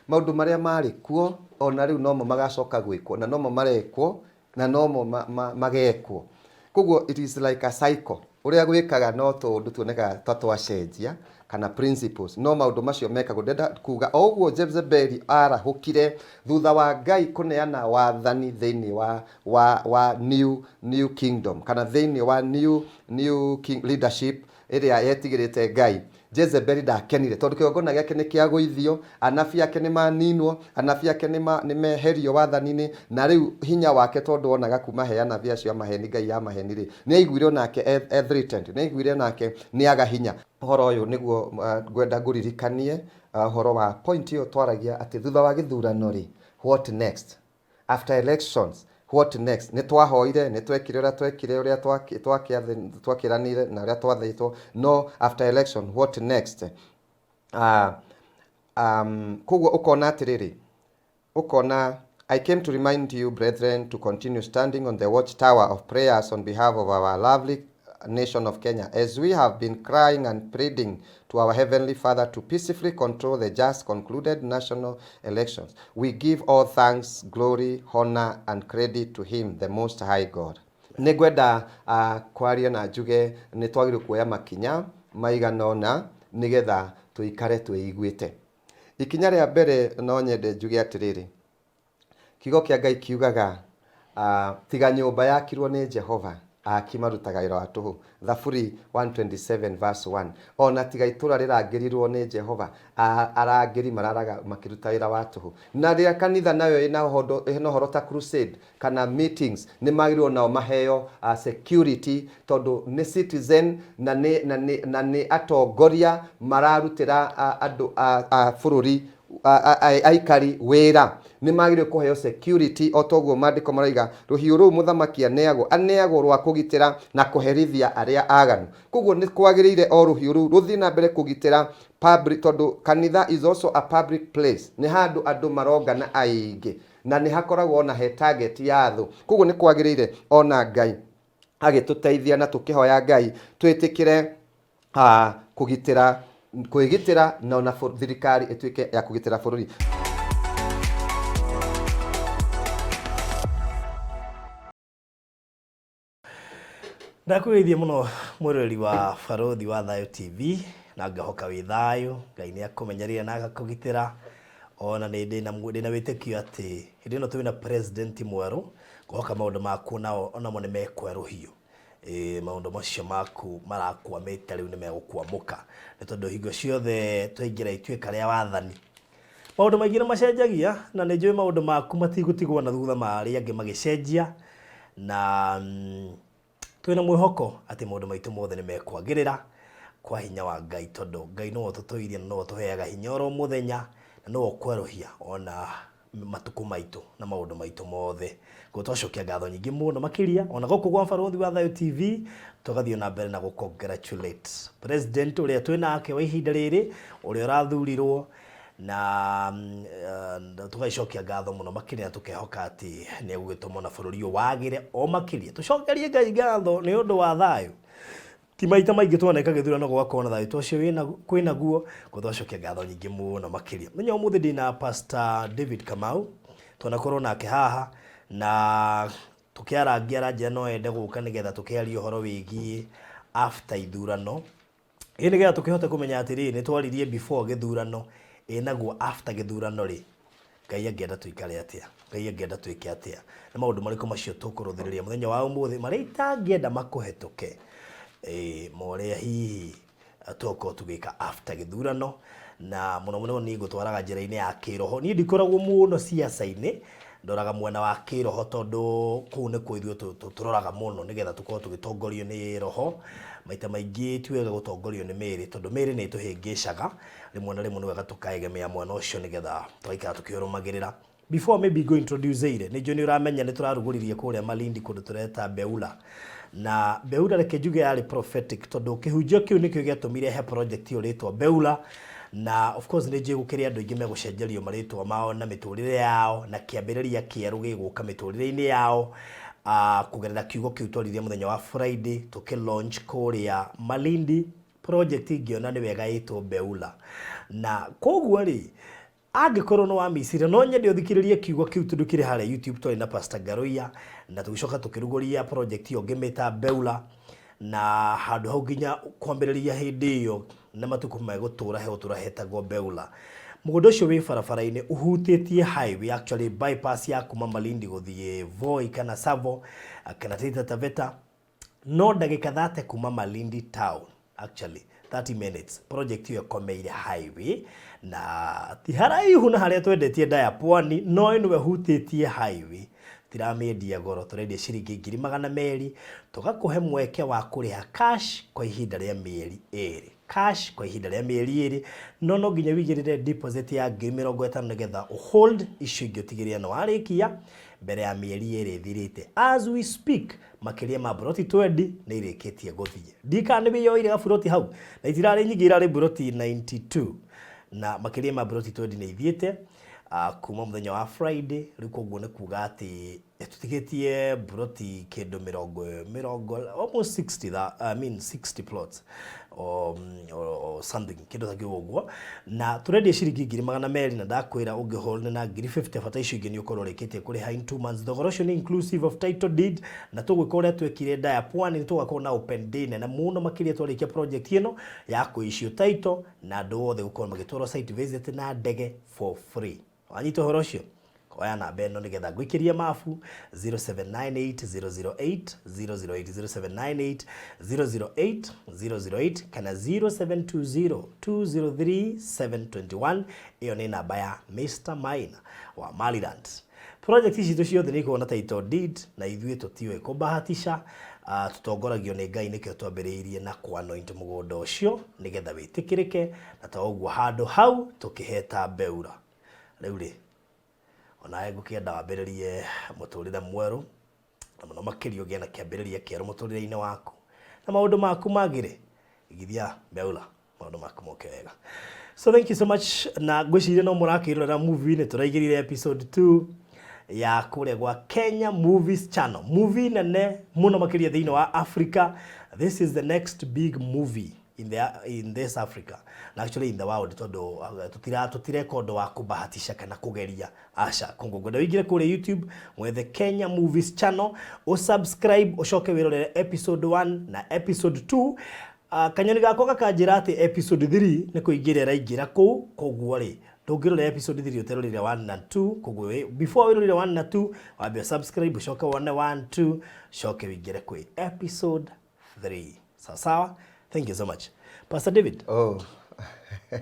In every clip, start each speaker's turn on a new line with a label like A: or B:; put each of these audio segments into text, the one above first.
A: maundu maria mari kuo ona riu no magacoka gwikwo na no marekwo na no magekwo. Koguo it is like a cycle uria gwikaga no tundu tuoneka tatwacenjia kana principles no maundu macio mekagwo. Ndenda kuga o uguo Jezebeli arahukire thutha wa Ngai kuneana wathani thiini wa new kingdom kana thiini wa new king leadership iria yetigirite Ngai. Jezebeli ndakenire tondu kiongona giake ni kiagũithio, anabi ake ni maninwo, anabi ake ni meherio wathani-ini, na riu hinya wake tondu onaga kuma he anabi acio amaheni Ngai ya maheni ri ni aiguire onake threatened, ni aiguire onake ni aga hinya. Horo uyu niguo ngwenda nguririkanie horo wa point iyo twaragia ati thutha wa githurano ri what next after elections. What next? Ni twahoire, ni twekire uria twakiranire na uria twathaitwo. No, after election, what next? Koguo ukona atiriri, ukona, I came to remind you, brethren, to continue standing on the watchtower of prayers on behalf of our lovely nation of Kenya, as we have been crying and pleading to our Heavenly Father to peacefully control the just concluded national elections. We give all thanks, glory, honor, and credit to Him, the Most High God. Nigwenda kwaria na njuge ni twagirwo kuoya makinya maiganona nigetha tuikare twiguite. Ikinya ria mbere no nyende njuge atiriri, kiugo kia Ngai kiugaga tiga nyumba yakirwo ni Jehova akimarutaga wira wa tuhu. Thaburi 127 verse 1. Ona tiga itura rirangirirwo ni Jehova arangiri mararaga makiruta wira wa tuhu. Na ria kanitha nayo ina horo ta crusade kana meetings ni magirwo nao maheo security tondu ni citizen na ni atongoria mararutira andu a bururi aikari wira ni magire kuheo security o toguo mandiko maraiga ruhiu ru muthamaki aneagwo rwa kugitira na kuherithia aria aganu. Koguo ni kwagirire o ruhiu ru ruthi na mbere kugitira public tondu kanitha is also a public place, ni handu andu marongana aingi na ni hakoragwo na he target ya thu. Koguo ni kwagirire ona Ngai agituteithia na tukihoya Ngai twitikire kugitira kwigitira na ona thirikari ituike ya kugitira bururi.
B: Ndakugeithie muno mwirori wa Barothi wa Thayo TV na ngahoka wi thayo. Ngai ni akumenyeria na agakugitira ona ni ndina witikio ati hindi no twina president mweru ngoka maundu maku nao ona mo ni mekweruhio. Maundu macio maku marakwamite riu ni megukwamuka ni tondu hingo ciothe twaingira ituikare ya wathani maundu maingi macenjagia na ni njui maundu maku matigutigwo na thutha mari angi magicenjia na twina mwihoko ati maundu maitu mothe ni mekwagirira kwa hinya wa Ngai tondu Ngai no tutoirie no tuheaga hinya oro muthenya na no kweruhia ona matuku maitu na maundu maitu mothe. Gutwacokia ngatho nyingi muno makiria ona guku gwa Barothi wa Thayo TV tugathio na mbere na congratulate president uria twinake wa ihinda riri uria urathurirwo na tugacokia ngatho muno makiria tukehoka ati ni egugituma na bururi wagire o makiria. Tucokerie Ngai ngatho ni undu wa thayo. Ti maita maingi tuoneka githurano gwakona thayo twacio kwina guo gutwacokia ngatho nyingi muno makiria. Menya umuthi ndina Pastor David Kamau tunakorwo nake haha na tukiarangia ranja no ende guka nigetha tukiaria uhoro wigie after ithurano nigetha tukihota kumenya atiri ni twaririe before githurano naguo after githurano ri Ngai angenda tuikare atia, Ngai angenda tuike atia na maundu mariko macio tukuruthiriria muthenya wa umuthi mari itangienda makuhetuke moria hihi toko tugika after githurano na muno ni gutwaraga njira-ini ya kiroho. Ni ndikoragwo muno siasa-ini ndoraga mwena wa kiroho tondu kuu ni kwithio turoraga muno nigetha tukorwo tugitongorio ni roho. Maita maingi tiwega gutongorio ni miri tondu miri ni tuhingicaga rimwe na rimwe ni wega tukaegemea mwena ucio nigetha twaikara tukiurumagirira. Before maybe go introduce ire ni joni uramenya ni turaruguririe kuria Malindi kundu tureta Beula na Beula reke njuge yari prophetic tondu kihunjio kiu nikio giatumire he project iyo ritwa Beula na of course ni njigukiria andu ingi megucenjerio maritwa mao na miturire yao na kiambiriria kieru giguka miturire-ini yao kugerera kiugo kiu twarithia muthenya wa Friday tuki launch kuria Malindi project ingiona ni wega itwo Beula na koguo ri angikorwo no wa misire no nyende uthikiririe kiugo kiu tudukire hale YouTube twari na Pastor Garoia na tugicoka tukiruguria project yo ngemeta Beula na handu hau nginya kwambiriria hindi iyo na matuku megutura he utura hetagwo Beula. Mugondo ucio wi barabara-ini uhutitie highway actually bypass ya kuma Malindi guthie Voi kana Savo kana Taita Taveta no ndagika 30 kuma Malindi town actually 30 minutes project hiyo komeire highway na ti haraihu na haria twendetie ndaya pwani no ino we hutitie highway tiramendia goro turendia ciringi 200 tugakuhe mweke wa kuriha cash kwa ihinda ria mieri 2 cash kwa ihinda ria mieri 2 no nginya wigirire deposit ya 50 nigetha hold icio ingĩ ũtigĩrĩre no warikia mbere ya mieri 2 ĩthirĩte. As we speak makiria ma broti 20 nĩ irĩkĩtie gũthie ndikane biyoire gaburoti hau na itirarĩ nyingĩ irarĩ broti 92 na makiria ma broti 20 nĩ ithiĩte kuma muthenya wa Friday rĩu koguo nĩ kuga atĩ tutigetie broti kĩndũ 40 almost 60 that I mean 60 plots or something kĩndũ takĩ ũguo na turendia ciringi 200 na ndakwĩra ũngĩhorana na 50 bata icio ingĩ nĩ ũkorwo rĩkĩtie kũrĩha in 2 months thogora ũcio nĩ inclusive of title deed na tũgwĩka ũrĩa twekire ndaya pwani tũgakorwo na open day na mũno makĩria twarĩkia project ĩno ya kũicio title na andũ othe gũkorwo magĩtwarwo site visit na ndege for free. Wanyita horo cio oya namba ĩno nĩgetha ngũikĩrie mabu 0798 008 008 kana 0720203721 ĩyo nĩ namba ya Mr. Maina wa Maliland. Project ici ciothe nĩ ikuona title deed na ithuĩ tũtiwe kũbahatisha tutongoragio nĩ Ngai nĩkĩo twambĩrĩirie na anoint mũgũnda ũcio nĩgetha wĩtĩkĩrĩke na ta ũguo handũ hau tũkĩheta Beura. Rĩu rĩ ona ngũkĩenda wambĩrĩrie mũtũrĩre mwerũ na mũno makĩria ũgĩe na kĩambĩrĩria kĩerũ mũtũrĩre-inĩ waku na maũndũ maku magĩrĩ igithia Beula maũndũ maku moke wega. So thank you so much na ngwĩciria no mũrakĩrorera movie nĩ tũraigĩrĩre episode 2 ya kũrĩa gwa Kenya Movies Channel movie nene mũno makĩria thĩinĩ wa Africa. This is the next big movie in this Africa and actually in the world todo tutireka ũndũ wa kũbahatisha kana kũgeria aca kũngũngũnda wĩingĩre kũrĩa YouTube mwethe Kenya Movies Channel subscribe ũcoke wĩrorere episode 1 na episode 2 kanyoni gako gakanjĩra atĩ episode 3 nĩ kũingĩra raingĩra kũu koguo rĩ ndũngĩrora episode 3 ũterorire 1 na 2 koguo before wĩrorire 1 na 2 wambia subscribe ũcoke wone 1 2 coke wĩingĩre kwĩ episode 3 sawa. Thank you so much. Pastor David.
A: Oh.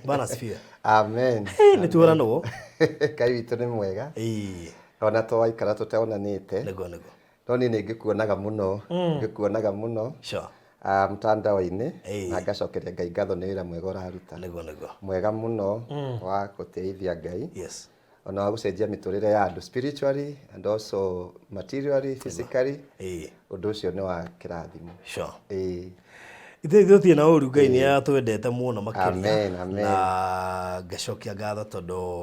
B: Bana sifia.
A: Amen.
B: Hey, nĩ tuorano.
A: Ngai witũ nĩ mwega.
B: Ĩĩ.
A: Ona twaikara tũtaonanĩte.
B: Nego.
A: No niĩ nĩngĩkuonaga mũno.
B: Sure.
A: Mtandao-inĩ na ngacokeria Ngai ngatho nĩ wĩra mwega ũraruta.
B: Nego.
A: Mwega mũno wa gũteithia Ngai.
B: Yes.
A: Ona wa gũcenjia mĩtũrĩre ya andũ spiritually and also materially, physically. Ũndũ ũcio nĩ wa kĩrathimo.
B: Sure.
A: Ithuĩ
B: na ũru Ngai nĩ atwendete mũno makĩria.
A: Amen.
B: Na ngacokia ngatho tondũ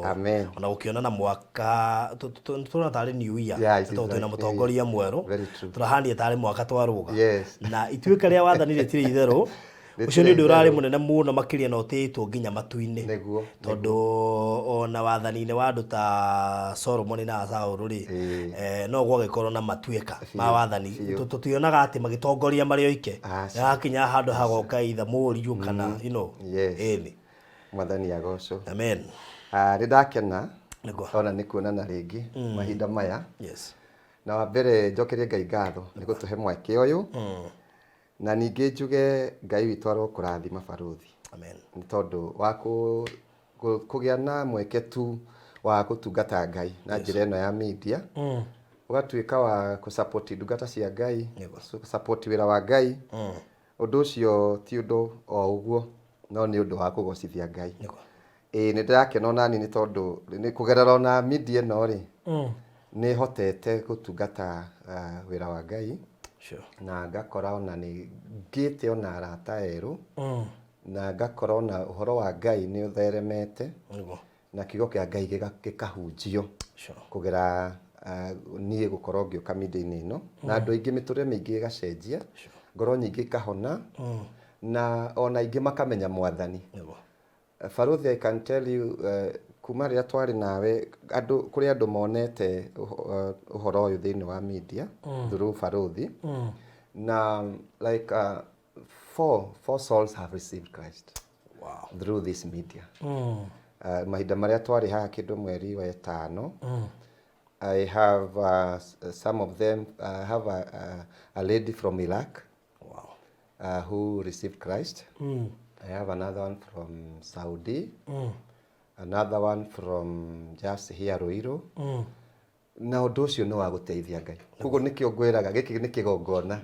B: ona gũkĩona na mwaka tũrona tarĩ new year tondũ twĩna mũtongoria mwerũ tũrahania tarĩ mwaka twarũga na ituĩka rĩa wathani rĩtirĩ itherũ ucio nĩ ũndũ ũrarĩ mũnene mũno makĩria na ũtĩĩtwo nginya matu-inĩ tondũ ona wathani-inĩ wa andũ ta Solomon na Saũlũ rĩ no gwagĩkorwo na matuĩka ma wathani tũtionaga atĩ magĩtongoria marĩ oike yakinya handũ hagoka itha mũriũ kana ĩni
A: mwathani agocwo.
B: Amen.
A: Nĩ ndakena ona nĩ kuonana rĩngĩ mahinda maya na wa mbere njokerie Ngai ngatho nĩ gũtũhe mweke ũyũ na ningĩ njuge Ngai witũ arokũrathima baruthi. Amen. Nĩ tondũ wa kũgĩa na mweke tu wa gũtungata Ngai na njĩra ĩno ya media ũgatuĩka wa kũsupport ndungata cia Ngai support wĩra wa Ngai ũndũ ũcio ti ũndũ o ũguo no nĩ ũndũ wa kũgocithia Ngai. Nĩ ndĩrakena ona nĩ tondũ nĩ kũgerera ona media ĩno rĩ nĩ hotete gũtungata wĩra wa Ngai.
B: Sure.
A: Na ngakora ona nĩ ngĩte ona arata erũ na ngakora ona ũhoro wa Ngai nĩ ũtheremete na kiugo kĩa Ngai gĩkahunjio kũgera niĩ gũkorwo ngĩũka media-inĩ ĩno na andũ aingĩ mĩtũrĩre mĩingĩ ĩgacenjia ngoro nyingĩ ikahona na ona aingĩ makamenya mwathani. Baruthi, I can tell you kuma rĩrĩa twarĩ nawe kũrĩ andũ monete ũhoro ũyũ thĩinĩ wa media through Barothi na like four souls have received Christ through this media. Mahinda marĩa twarĩ haha kĩndũ mweri wa ĩtano, I have some of them. I have a lady from Iraq who received Christ. I have another one from Saudi. Another one from just here Ruiru. Na ũndũ ũcio nĩ wa gũteithia Ngai. Koguo nĩkĩo ngwĩraga gĩkĩ nĩ kĩgongona.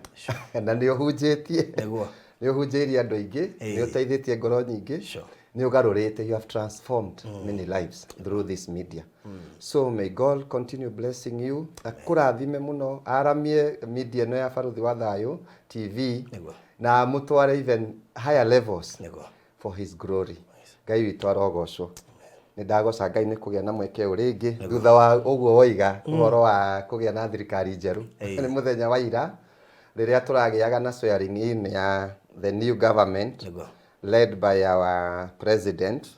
A: Na nĩ ũhunjĩtie. Nĩ ũhunjĩirie andũ aingĩ, nĩ ũteithĩtie ngoro nyingĩ. Nĩ ũgarũrĩte, you have transformed many lives through this media. So may God continue blessing you. Akũrathime mũno, aramie media ĩno ya Barothi wa Thayũ TV na mũtware even higher levels for his glory. Ngai witũ arogocwo. Nĩ ndagoca Ngai nĩ kũgĩa na mweke ũrĩngĩ thutha wa ũguo woiga ũhoro wa kũgĩa na thirikari njerũ. Nĩ mũthenya wa ira rĩrĩa tũragĩaga na swearing in ya the new government led by our president.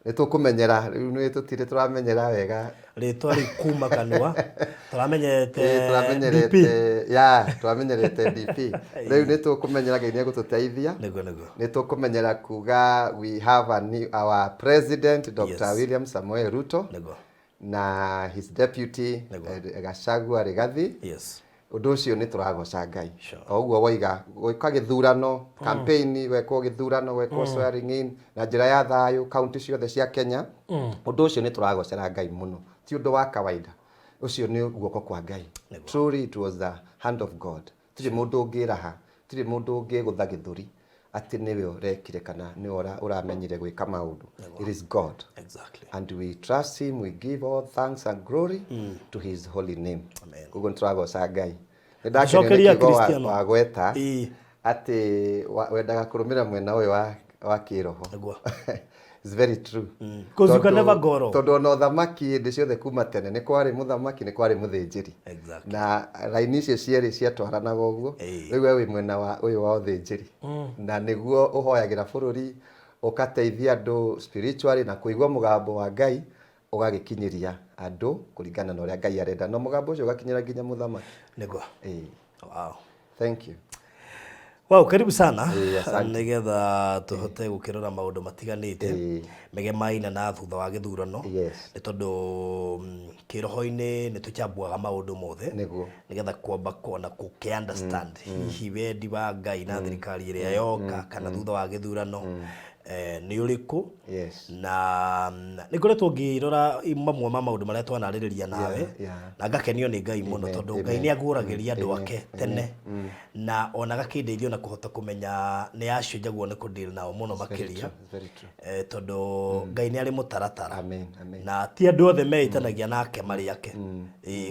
A: Nĩtũkũmenyera rĩu nĩ tũtirĩ tũramenyera wega
B: rĩtwa rĩkuma kanua tũramenyerete DP
A: tũramenyerete DP rĩu nĩtũkũmenyera Ngai nĩ egũtũteithia nĩtũkũmenyera kuga we have our president Dr. William Samoei Ruto na his deputy Gachagua Rigathi. Ũndũ ũcio nĩ tũragoca Ngai. O ũguo woiga gwĩka gĩthurano campaign wekwo gĩthurano wekwo swearing in na njĩra ya thayũ kaunti ciothe cia Kenya. Ũndũ ũcio nĩ tũragocera Ngai mũno. Ti ũndũ wa kawaida. Ũcio nĩ guoko kwa Ngai. Truly it was the hand of God. Tiri mũndũ ũngĩraha, tiri mũndũ ũngĩgũtha gĩthũri atĩ nĩwe ũrekire kana nĩ ũramenyire gwĩka maũndũ. It is God.
B: Exactly.
A: And we trust him, we give all thanks and glory to his holy name.
B: Amen.
A: Koguo nĩtũragoca Ngai. Nĩndakenio nĩ kiugo wa gweta atĩ wendaga kũrũmĩra mwena ũyũ wa kĩroho. It's very true.
B: Because you can never go wrong.
A: Tondũ ona ũthamaki hĩndĩ ciothe kuma tene nĩ kwarĩ mũthamaki nĩ kwarĩ mũthĩnjĩri. Na raini icio cierĩ ciatwaranaga ũguo. Rĩu we wĩ mwena ũyũ wa ũthĩnjĩri. Na nĩguo ũhoyagĩra bũrũri ũkateithia andũ spiritually na kũigua mũgambo wa Ngai ũgagĩkinyĩria andũ kũringana na ũrĩa Ngai arenda. Na mũgambo ũcio ũgakinyĩra nginya mũthamaki. Wow. Thank you.
B: Wow, karibu sana. Nigetha tuhote gukirora maundu matiganite megemaina na thutha wa githurano ni tondu kiroho-ini ni tuchambuaga maundu mothe nigetha kwamba kuona kuke understand hihi wendi wa Ngai na thirikari iria yoka kana thutha wa githurano ni uriku na nikoretwo ngirora mamwe ma maundu maria twanarĩrĩria nawe na ngakenio ni Ngai muno tondu Ngai ni agũragĩria andu ake tene na ona gakindeithio na kuhota kumenya ni acio njagwo ni kudeal nao muno makiria tondu Ngai ni ari mutaratara na ti andu othe meitanagia nake mari yake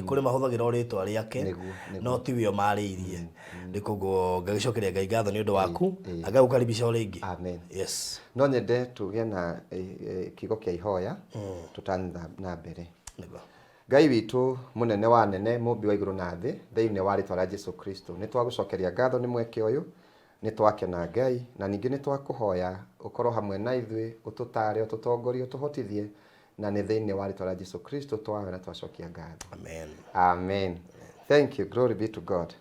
B: kuri mahuthagira ritwa riake no ti wio mariirie ndikoguo ngagicokeria Ngai ngatho ni undu waku agagukaribisha uringi. Yes.
A: No nyende tuge na kigo kia ihoya tutanitha na mbere. Ngai witũ munene wa nene mumbi wa igũrũ na thĩ thĩinĩ wa rĩtwa rĩa Jesu Kristo nĩ twagucokeria ngatho nĩ mweke ũyũ nĩ twakena Ngai na ningĩ nĩ twakũhoya ũkorwo hamwe na ithuĩ ũtũtare ũtũtongorie ũtũhotithie na nĩ thĩinĩ wa rĩtwa rĩa Jesu Kristo twawe na twacokia ngatho. Amen. Thank you. Glory be to God.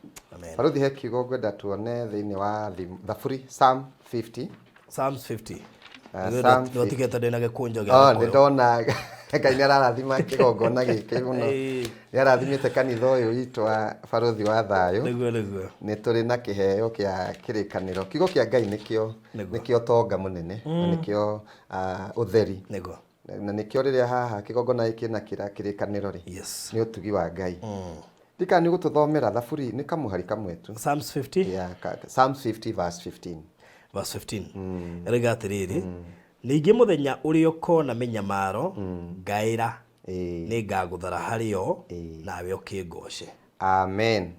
A: Barothi he kigo ngwenda tuone thĩinĩ wa thaburi Psalm 50.
B: Psalms 50.
A: Nĩ
B: tiketa ndina gĩkũnjo gĩa
A: nĩ ndona Ngai nĩ arathima kĩgongona gĩkĩ mũno. Nĩ arathimĩte kanitha ũyũ witũ wa Barothi wa Thayũ. Nĩ tũrĩ na kĩheo kĩa kĩrĩkanĩro. Kiugo kĩa Ngai nĩkĩo tonga mũnene na nĩkĩo ũtheri. Na nĩkĩo rĩrĩa haha kĩgongona gĩkĩ na kĩrĩkanĩro rĩ nĩ ũtugi wa Ngai. Ndika nĩ gũtũthomera thaburi nĩ kamũhari kamwe tu.
B: Psalms 50.
A: Psalms 50 verse 15.
B: Verse 15. Erega atiriri ningĩ mũthenya ũrĩa ũkona mĩnyamaro ngaĩra nĩ ngaguthara harĩo nawe ũkĩngoce.
A: Amen.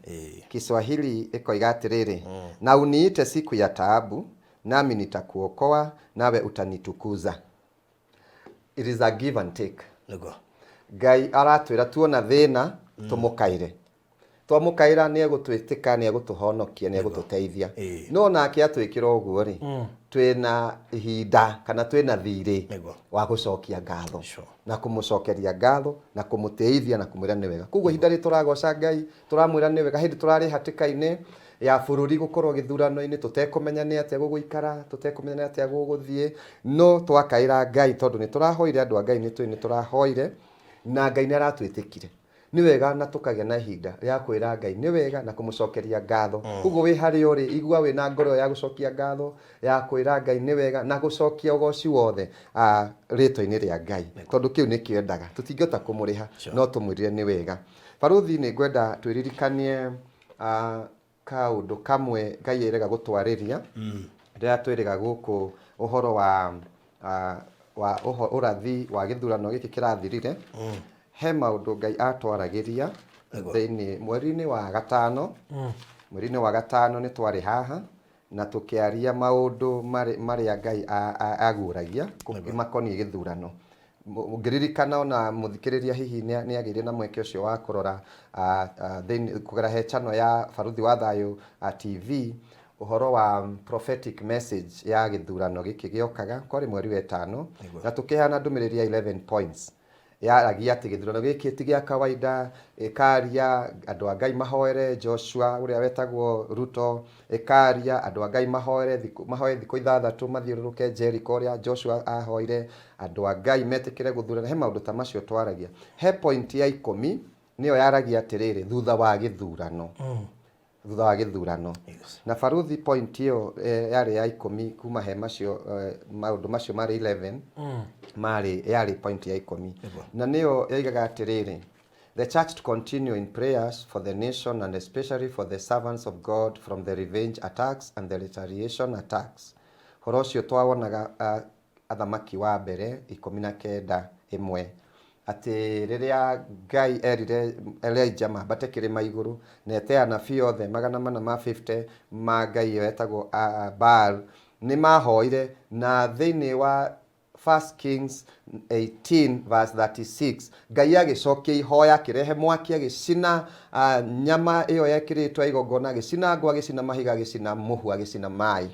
A: Kiswahili ikoiga atiriri na uniite siku ya taabu nami nitakuokoa nawe utanitukuza. It is a give and take. Ngai aratwĩra tuona thĩna tũmũkaire twamukaira ni egutwitika ni egutuhonokia ni egututeithia no nake atwikira uguo ri twina ihinda kana twina thiri wa gucokia ngatho na kumucokeria ngatho na kumuteithia na kumwira ni wega kuguo ihinda ri turagoca Ngai turamwira ni wega hindi turari hatikaine ya bururi gukorwo githurano-ini tutekumenya ni atia guguikara tutekumenya ni atia guguthie no twakaira Ngai tondu ni turahoire andu a Ngai ni turahoire na Ngai ni aratwitikire ni wega na tukagia na ihinda ya kwira Ngai ni wega na kumucokeria ngatho kuguo wi hari uri igua wi na ngoro ya gucokia ngatho ya kwira Ngai ni wega na gucokia ugoci wothe ritwa-ini ria Ngai tondu kiu ni kiendaga tutingihota kumuriha no tumwirire ni wega baruthi ni ngwenda twiririkanie kaundu kamwe Ngai erega gutwariria rira twiriga guku uhoro wa urathi wa githurano giki kirathirire he maundu Ngai atwaragiria thiini mweri-ini wa gatano mweri-ini wa gatano ni twari haha na tukiaria maundu maria Ngai aguragia makoni githurano ngiririkana ona muthikiriria hihi ni agire na mweke ucio wa kurora thiini kugera he channel ya Baruthi wa Thayu TV uhoro wa prophetic message ya githurano giki giokaga kwari mweri wa 5 na tukihana ndumiriri ya 11 points yaragia ati githurano giki ti gia kawaida ikaria andu a Ngai mahoere Joshua uria wetagwo Ruto ikaria andu a Ngai mahoere thiku ithathatu mathiururuke Jericho uria Joshua ahoire andu a Ngai metikire guthurana he maundu ta macio twaragia he point ya 10 niyo yaragia atiriri thutha wa githurano thutha wa githurano na Baruthi point iyo yari ya 10 kuma he macio maundu macio mari 11 yari point ya 10 na niyo yaigaga atiriri the church to continue in prayers for the nation and especially for the servants of God from the revenge attacks and the retaliation attacks horocio twawonaga athamaki wa mbere 19 1 ati riria Ngai erire Elijah mambate kirima iguru na eteana fiothe 450 ma Ngai yetagwo Baal ni mahoire na thiini wa 1 Kings 18 verse 36 Ngai agicokia ihoya kirehe mwaki agicina nyama iyo yekiritwa igongona agicina ngwa agicina mahiga agicina muhu agicina mai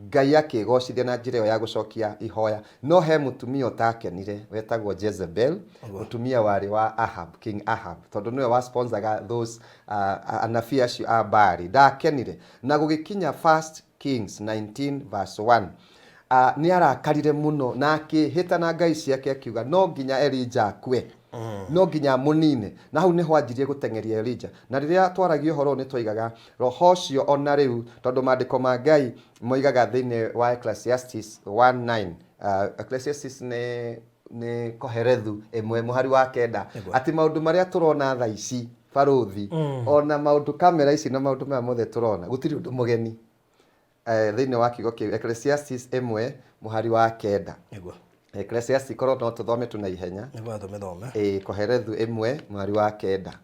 A: Ngai akigocithia na njira ya gucokia ihoya no he mutumia utakenire wetagwo Jezebel mutumia wari wa Ahab King Ahab tondu niwe wa sponsorga those anafia cio a Baali ndakenire na gugikinya 1 Kings 19 verse 1 ni arakarire muno na akihita na Ngai ciake akiuga no nginya Elijah akue no nginya munine na hau niho anjirie gutengeria Elijah na riria twaragio horo ni twigaga roho cio ona riu tondu mandiko ma Ngai moigaga thiini wa Ecclesiastes 1:9 Ecclesiastes ni koherethu emwe muhari wa kenda ati maundu maria turona tha ici Baruthi ona maundu kamera ici na maundu maya mothe turona gutiri undu mugeni thiini wa kigo ki Ecclesiastes 1 muhari wa kenda Ecclesiastes korwo no tuthome tu na ihenya
B: niguo thome
A: koherethu 1 muhari wa kenda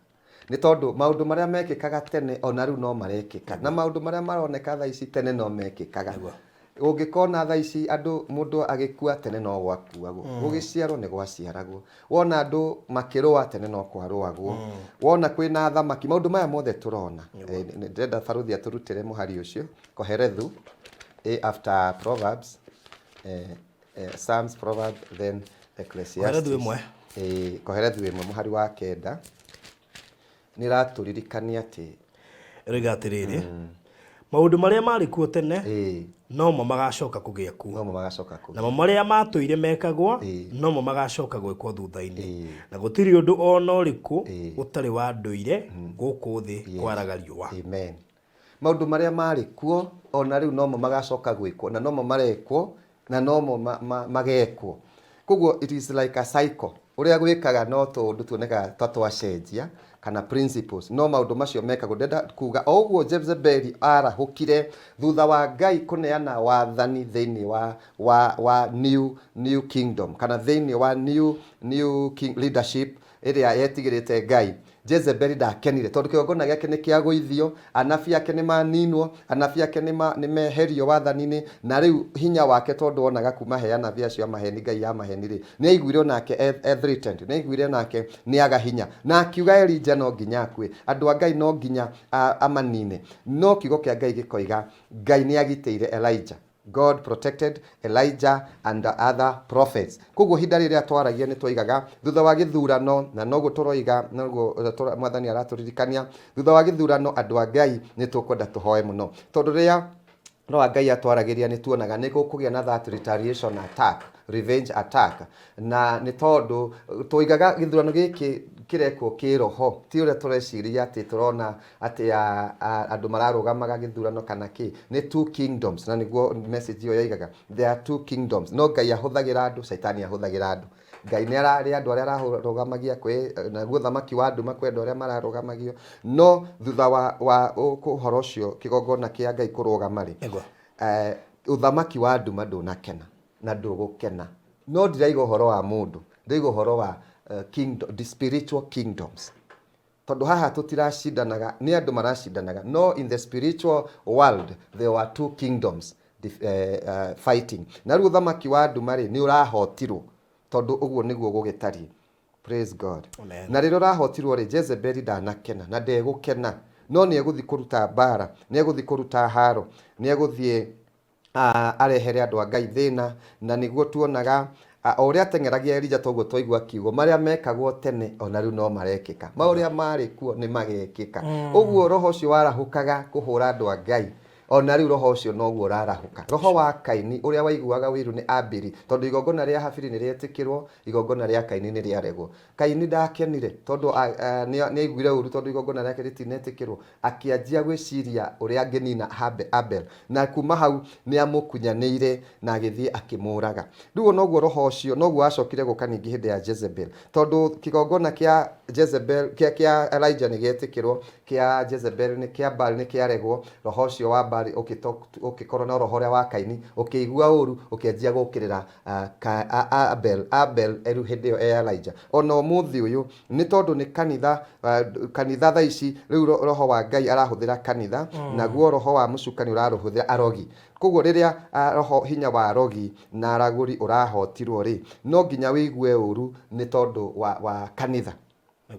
A: ni tondu maundu maria mekikaga tene ona riu no marekika na maundu maria maroneka tha ici tene no mekikaga ungikona tha ici andu mundu agikua tene no gwakuagwo gugiciarwo ni gwaciaragwo wona andu makirua tene no kwaruagwo wona kwina thamaki maundu maya mothe turona ndenda Baruthi aturutire muhari ucio koherethu after Proverbs Psalms, Proverbs, then Ecclesiastes koherethu imwe muhari wa kenda niraturirikania ati
B: riga atiriri maundu maria mari kuo tene no mo magacoka kugia ku na maria matuire mekagwo no mo magacoka gwikwo thutha-ini na gutiri undu ona uriku utari wa nduire guku thi kwaragariwa
A: amen maundu maria mari kuo ona riu no mo magacoka gwikwo na no mo marekwo na no mo magekwo kuguo it is like a cycle uria gwikaga no tundu tuoneka tatwacenjia kana principles no maundu macio mekagwo ndenda kuga oguo Jezebel arahukire thutha wa Ngai kuneana wathani thiini wa new kingdom kana thiini wa new king leadership ĩrĩa yetigĩrĩte Ngai, Jezebeli ndakenire tondũ kĩgongona gĩake nĩ kĩagũithio, anabi ake nĩ maninwo, anabi ake nĩ meherio wathani-inĩ, na rĩu hinya wake tondũ onaga kuma he anabi acio amaheni, Ngai amaheni-rĩ, nĩ aiguire onake threatened, nĩ aiguire onake nĩ aga hinya, na akiuga Elija no nginya akue, andũ a Ngai no nginya amanine, no kiugo kĩa Ngai gĩkoiga Ngai nĩ agitĩire Elijah. God protected Elijah and the other prophets. Koguo hinda rĩrĩa twaragia nĩ twoigaga thutha wa gĩthurano, na noguo tũroiga, noguo mwathani aratũririkania, thutha wa gĩthurano andũ a Ngai nĩ tũkwenda tũhoe mũno, tondũ rĩrĩa no Ngai atwaragĩria nĩ tuonaga nĩ gũkũgĩa na that retaliation attack, revenge attack, na nĩ tondũ twoigaga gĩthurano gĩkĩ kĩrekwo kĩroho, ti ũrĩa tũreciria atĩ tũrona atĩ andũ mararũgamaga gĩthurano kana kĩ, nĩ two kingdoms, na nĩguo message ĩyo yoigaga there are two kingdoms, no Ngai ahũthagĩra andũ, Saitani ahũthagĩra andũ. Ngai nĩ ararĩ andũ arĩa ararũgamagia naguo thamaki wa nduma kwenda arĩa mararũgamagio, no thutha wa ũhoro ũcio kĩgongona kĩa Ngai kũrũgama-rĩ, ũthamaki wa nduma ndũnakena na ndũgũkena, no ndiraiga ũhoro wa mũndũ, ndiraiga ũhoro wa kingdom, the spiritual kingdoms, tondũ haha tũtiracindanaga, nĩ andũ maracindanaga, no in the spiritual world there were two kingdoms fighting, na rĩu ũthamaki wa nduma-rĩ nĩ ũrahotirwo, tondũ ũguo nĩguo gũgĩtariĩ. Praise God. Amen. Na rĩrĩa ũrahotirwo-rĩ, Jezebeli ndanakena na ndegũkena, no nĩ egũthiĩ kũruta mbara, nĩ egũthiĩ kũruta haro, nĩ egũthiĩ arehere andũ a Ngai thĩna, na nĩguo tuonaga o ũrĩa ateng'eragia Elija toguo twaigua kiugo, marĩa mekagwo tene ona rĩu no marekĩka, maũrĩa marĩ kuo nĩ magekĩka. Ũguo roho ũcio warahũkaga kũhũra andũ a Ngai, ona rĩu roho ũcio noguo ũrarahũka, roho wa Kaini ũrĩa waiguaga wĩru nĩ Abeli, tondũ igongona rĩa Habili nĩ rĩetĩkĩrwo, igongona rĩa Kaini nĩ rĩaregwo. Kaini ndakenire tondũ nĩ aiguire ũru tondũ igongona rĩake rĩtinetĩkĩrwo, akĩanjia gwĩciria ũrĩa angĩnina Abel, na kuma hau nĩ amũkunyanĩire na agĩthiĩ akĩmũraga. Rĩu noguo roho ũcio noguo acokire gũka ningĩ hĩndĩ ya Jezebel, tondũ kĩgongona kĩa Jezebel kĩa Elijah nĩ gĩetĩkĩrwo, kĩa Jezebel nĩ kĩa Baal nĩ kĩaregwo, roho ũcio wa ũkĩkorwo na roho ũrĩa wa Kaini, ũkĩigua ũru, ũkĩanjia gũkĩrĩra Abel rĩu hĩndĩ ĩyo Elijah. Ona ũmũthĩ ũyũ nĩ tondũ nĩ kanitha thaa ici rĩu roho wa Ngai arahũthĩra kanitha, naguo roho wa mũcukani ũrarũhũthĩra arogi. Koguo rĩrĩa roho hinya wa arogi na aragũri ũrahotirwo-rĩ, no nginya wĩigue ũru nĩ tondũ wa kanitha,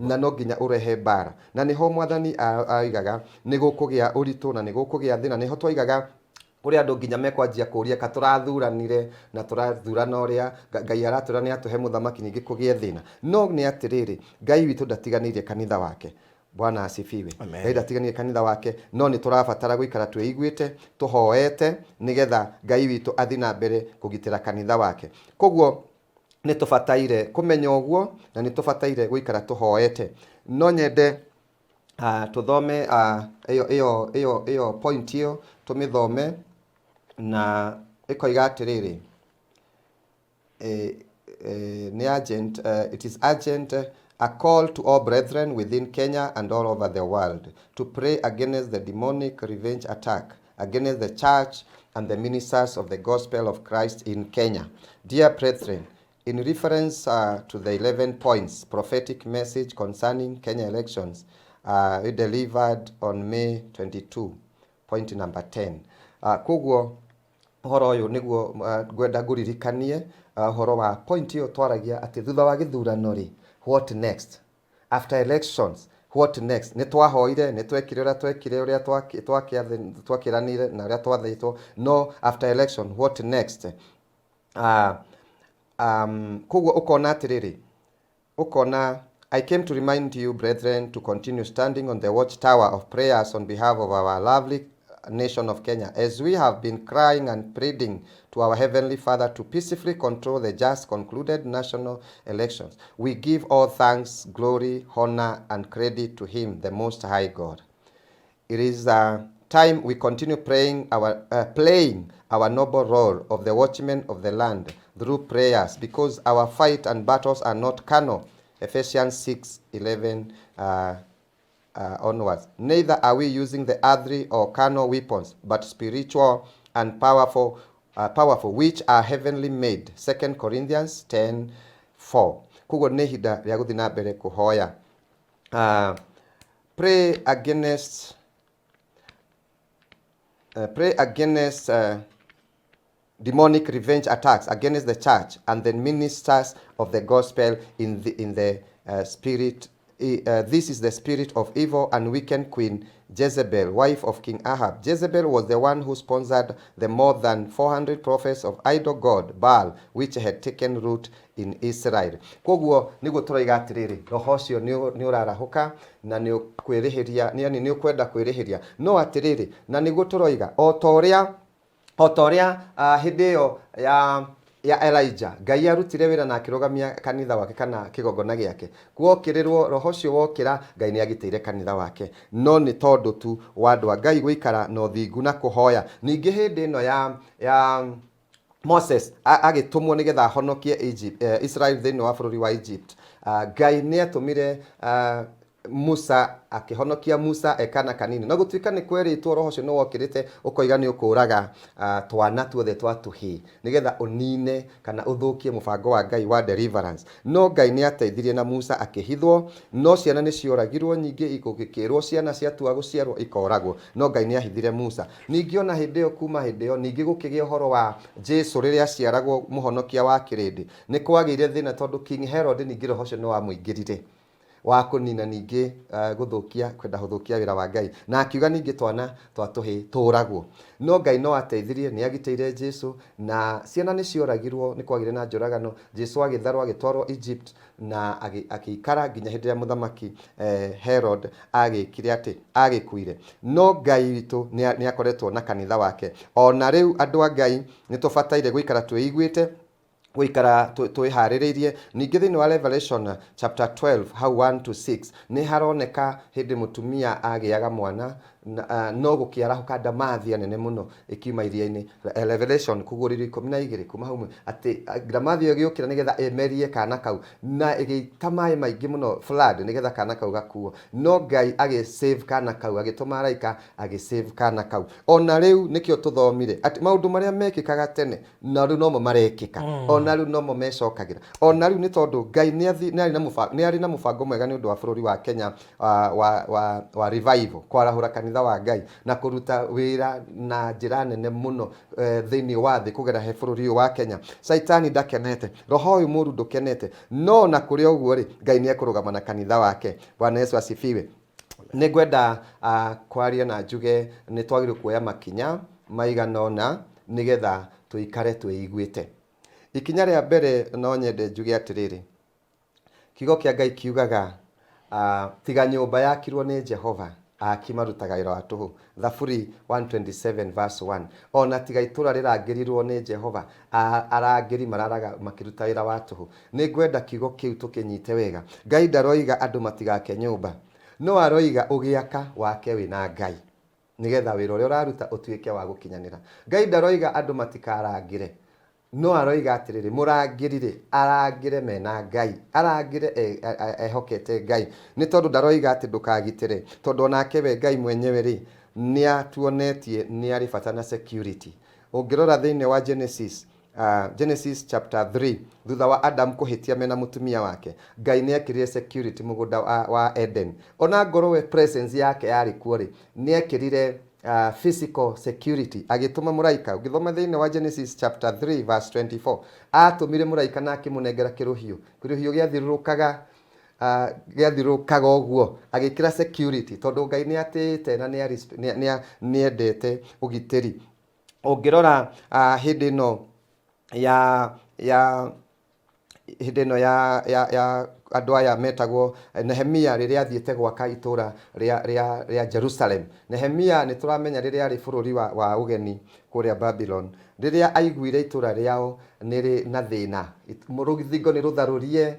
A: na no nginya ũrehe mbara, na nĩho mwathani aigaga nĩ gũkũgĩa ũritũ na nĩ gũkũgĩa thĩna. Nĩho twaigaga ũrĩa andũ nginya mekwanjia kũria ka tũrathuranire na tũrathurana ũrĩa Ngai aratũra nĩ atũhe mũthamaki ningĩ kũgĩe thĩna, no nĩ atĩrĩrĩ, Ngai witũ ndatiganĩirie kanitha wake. Bwana asifiwe. Ngai ndatiganĩirie kanitha wake, no nĩ tũrabatara gũikara twĩiguĩte, tũhoete nĩgetha Ngai witũ athiĩ na mbere kũgitĩra kanitha wake. Koguo nĩ tũbataire kũmenya ũguo na nĩ tũbataire gũikara tũhoete. No nyende tũthome ĩyo point ĩyo tũmĩthome, na ĩkoiga atĩrĩrĩ, nĩ urgent, it is urgent, a call to all brethren within Kenya and all over the world to pray against the demonic revenge attack against the church and the ministers of the gospel of Christ in Kenya. Dear brethren, in reference to the 11 points prophetic message concerning Kenya elections delivered on May 22, point number 10. Koguo ũhoro ũyũ nĩguo ngwenda ngũririkanie ũhoro wa point ĩyo twaragia atĩ thutha wa gĩthurano-rĩ, what next? After elections, what next? Nĩ twahoire, nĩ twekire ũrĩa twekire, ũrĩa twakĩranire na ũrĩa twathĩtwo, no after election, what next? Koguo ũkona atĩrĩrĩ, ũkona, I came to remind you, brethren, to continue standing on the watchtower of prayers on behalf of our lovely nation of Kenya, as we have been crying and pleading to our Heavenly Father to peacefully control the just concluded national elections. We give all thanks, glory, honor, and credit to Him, the Most High God. It is time we continue playing our noble role of the watchmen of the land through prayers, because our fight and battles are not carnal. Ephesians 6:11 onwards. Neither are we using the earthly or carnal weapons, but spiritual and powerful, which are heavenly made. 2 Corinthians 10:4. koguo nĩ ihinda rĩa gũthiĩ na mbere kũhoya. Pray against demonic revenge attacks against the church and the ministers of the gospel in the spirit. This is the spirit of evil and wicked Queen Jezebel, wife of King Ahab. Jezebel was the one who sponsored the more than 400 prophets of idol god Baal, which had taken root in Israel. Koguo niguo turoiga atiriri, roho ucio ni urarahuka na ni kwirihiria, ni ukwenda kwirihiria. No atiriri, na niguo turoiga o toria hindi iyo ya Elijah, Ngai arutire wira na akirugamia kanitha wake kana kigongona giake. Kuokirirwo roho ucio wokira, Ngai ni agiteire kanitha wake. No ni tondu tu wa andu a Ngai guikara no thingu na kuhoya. Ningi hindi ino ya Moses agitumwo nigetha honokie Israel thini wa bururi wa Egypt. Ngai ni atumire Musa akihonokia Musa ekana kanini. Na gutuika ni kweritwo roho ucio no wokirite ukoiga ni ukuraga twana tuothe twa tuhi nigetha unine kana uthukie mubango wa Ngai wa deliverance. No Ngai ni ateithirie na Musa akihithwo, no ciana ni cioragirwo nyingi igukikirwo ciana ciatua guciarwo ikoragwo. No Ngai ni ahithire Musa. Ningi ona hindi yo kuma hindi yo ningi gukigia uhoro wa Jesu riria ciaragwo muhonokia wa kirindi. Ni kwagire thina tondu King Herod ningi roho ucio no wamuingirire wa kunina ningi guthukia kwenda huthukia wira wa Ngai, na akiuga ningi twana twa tuhi turagwo. No Ngai no ateithirie, ni agiteire Jesu, na ciana ni cioragirwo ni kwagire na njoragano. Jesu agitharwo agitwarwo Egypt na akikara nginya hindi ya muthamaki Herod agikire ati agikuire. No Ngai witu ni akoretwo na kanitha wake. Ona riu andu a Ngai ni tubataire guikara twiguite, guikara twihaririirie. Ningi thini wa Revelation chapter 12 how 1 to 6 ni haroneka hindi mutumia agiaga mwana no gukiarahuka ndamathia nene muno ikiuma iria-ini. Revelation kuguriri 12 kuma hau ati ndamathia giukira nigetha emerie kana kau na igita mai maingi muno flood nigetha kana kau gakuo. No Ngai agi save kana kau, agituma araika agi save kana kau. Ona riu nikio tuthomire ati maundu maria mekikaga tene na riu no mo marekika, ona riu no mo mecokagira. Ona riu ni tondu Ngai ni ari na mubango mwega ni undu wa bururi wa Kenya wa revival, kwarahura kanitha wa Ngai na kuruta wira na njira nene muno thini wa thi kugera he bururi wa Kenya. Saitani ndakenete, roho uyu muru ndukenete, no na kuri oguo ri Ngai ni ekurugama na kanitha wake. Bwana Yesu asifiwe. Ni gwenda kwaria na njuge ni twagire kuoya makinya maiganona nigetha tuikare twiguite. Ikinya ria mbere no nyende njuge atiriri, kigo kia Ngai kiugaga tiga nyumba yakirwo ni Jehova akimarutaga wira wa tuhu. Thaburi 127 verse 1. Ona tiga itura rirangirirwo ni Jehova arangiri mararaga makiruta wira wa tuhu. Ni gwenda kigo kiu tukinyite wega. Ngai ndaroiga andu matigake nyumba, no aroiga ugiaka wake wina Ngai nigetha wira uria uraruta utuike wa gukinyanira. Ngai ndaroiga andu matikarangire, no aroiga atiriri murangirire arangire mena Ngai, arangire ehokete Ngai. Ni tondu ndaroiga ati ndukagitire tondu onake we Ngai mwenyewe ri ni atuonetie ni ari bata na security. Ungirora thini wa Genesis chapter 3 thutha wa Adam kuhitia mena mutumia wake, Ngai ni ekirire security mugunda wa Eden. Ona ngorowe presence yake yari kuo ri ni ekirire physical security, agituma muraika. Ugithoma thini wa Genesis chapter 3 verse 24, atumire muraika na akimunengera kiruhiu giathirukaga uguo agikira security tondu Ngai ni atite na ni endete ugitiri. Ungirora hindi ino ya andu aya metagwo Nehemia riria athiete gwaka itura ria Jerusalem. Nehemia ni turamenya riria ari bururi wa ugeni kuria Babylon, riria aiguire itura riao niri na thina, murugithingo ni rutharurie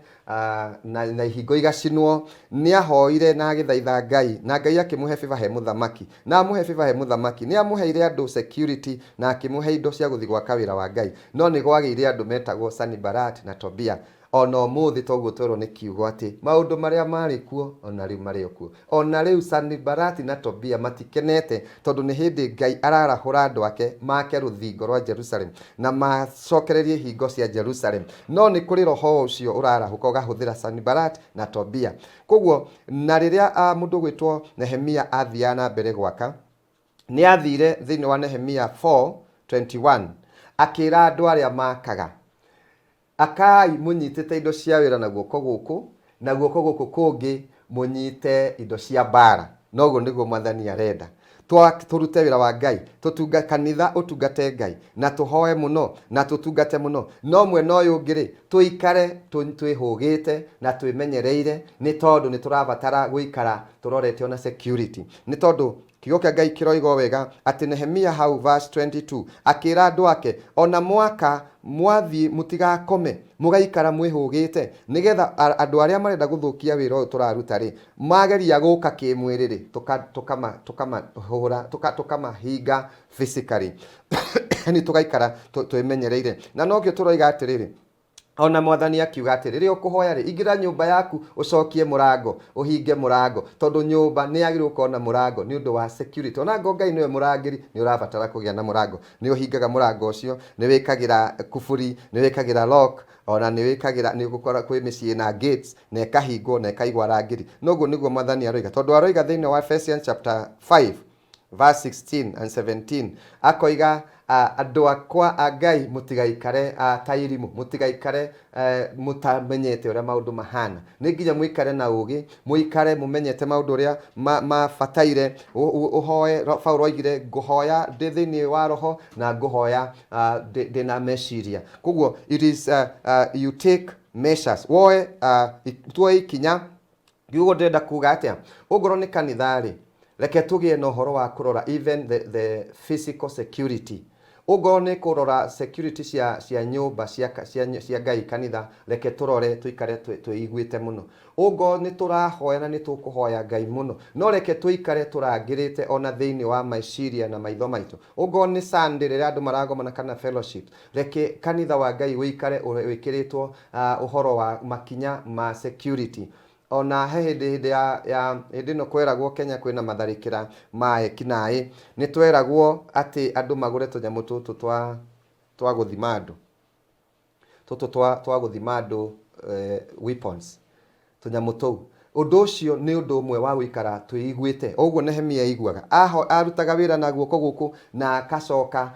A: na ihingo igacinwo, ni ahoire na agithaitha Ngai, na Ngai akimuhe favor he muthamaki, na amuhe favor he muthamaki, ni amuheire andu security na akimuhe indo cia guthi gwaka wira wa Ngai. No ni gwagiire andu metagwo Sanibarat na Tobia, ona umuthi toguo twero ni kiugo ati maundu maria mari kuo ona riu mari kuo ona riu Sanballat na Tobia matikenete tondu ni hindi Ngai ararahura andu ake make ruthingo rwa Jerusalem na macokererie hingo cia Jerusalem no ni kuri roho ucio urarahuka ugahuthira Sanballat na Tobia koguo na riria mundu gwitwo Nehemia athiana mbere gwaka ni athire thiini wa Nehemia 4:21 akira andu aria makaga akai munyitite indo cia wira na guoko guku kungi munyite indo cia bara noguo niguo mwathani arenda turute wira wa Ngai tutunga kanitha utungate Ngai na tuhoe muno na tutungate muno no mwena uyu ngiri tuikare twihugite na twimenyereire ni tondu ni turabatara guikara turorete ona security ni tondu kiugo kia Ngai kiroigo wega ati Nehemia hau verse 22 akira andu ake ona mwaka mwathi mutigakome mugaikara mwihugite nigetha andu aria marenda guthukia wira uyu turaruta ri mageria guka kimwiriri tukama hinga physically ni tugaikara twimenyereire na nokio turoiga atiriri ona mwathani akiuga ati riria ukuhoya ri ingira nyumba yaku ucokie murango uhinge murango tondu nyumba ni yagirwo kuona murango ni undu wa security ona Ngai niwe murangiri ni urabatara kugia na murango ni uhingaga murango ucio ni wikagira kufuri ni wikagira lock ona ni wikagira ni gukora kwi micii na gates na kahingwo na kaigwa rangiri noguo niguo mwathani aroiga tondu aroiga thiini wa Ephesians chapter 5 verse 16 and 17 akoiga andu akwa Ngai mutigaikare tairimu mutigaikare mutamenyete uria maundu mahana ni nginya muikare na ugi muikare mumenyete maundu uria mabataire uhoe Paulo oigire nguhoya ndi thiini wa roho na nguhoya ndina meciria koguo it is you take measures woe tuoi ikinya giugo ndenda kuga atia ugoro ni kanithari reke tugie no horo wa kurora even the physical security ugone kurora security cia nyumba cia Ngai kanitha reke turore tuikare tuiguite muno ugo ni turahoya na ni tukuhoya Ngai muno no reke tuikare turangirite ona thiini wa maiciria na maitho maitu ugo ni Sunday riria andu maragomana kana fellowship reke kanitha wa Ngai uikare wikiritwo uhoro wa makinya ma security ona hindi hindi no kweragwo Kenya kwina matharikira ma ekinai ni tweragwo ati andu magure tunyamu tutu twa guthima andu tutu twa guthima andu weapons tunyamu tou undu ucio ni undu umwe wa guikara tuiguite uguo Nehemia iguaga arutaga wira na guoko guku na akacoka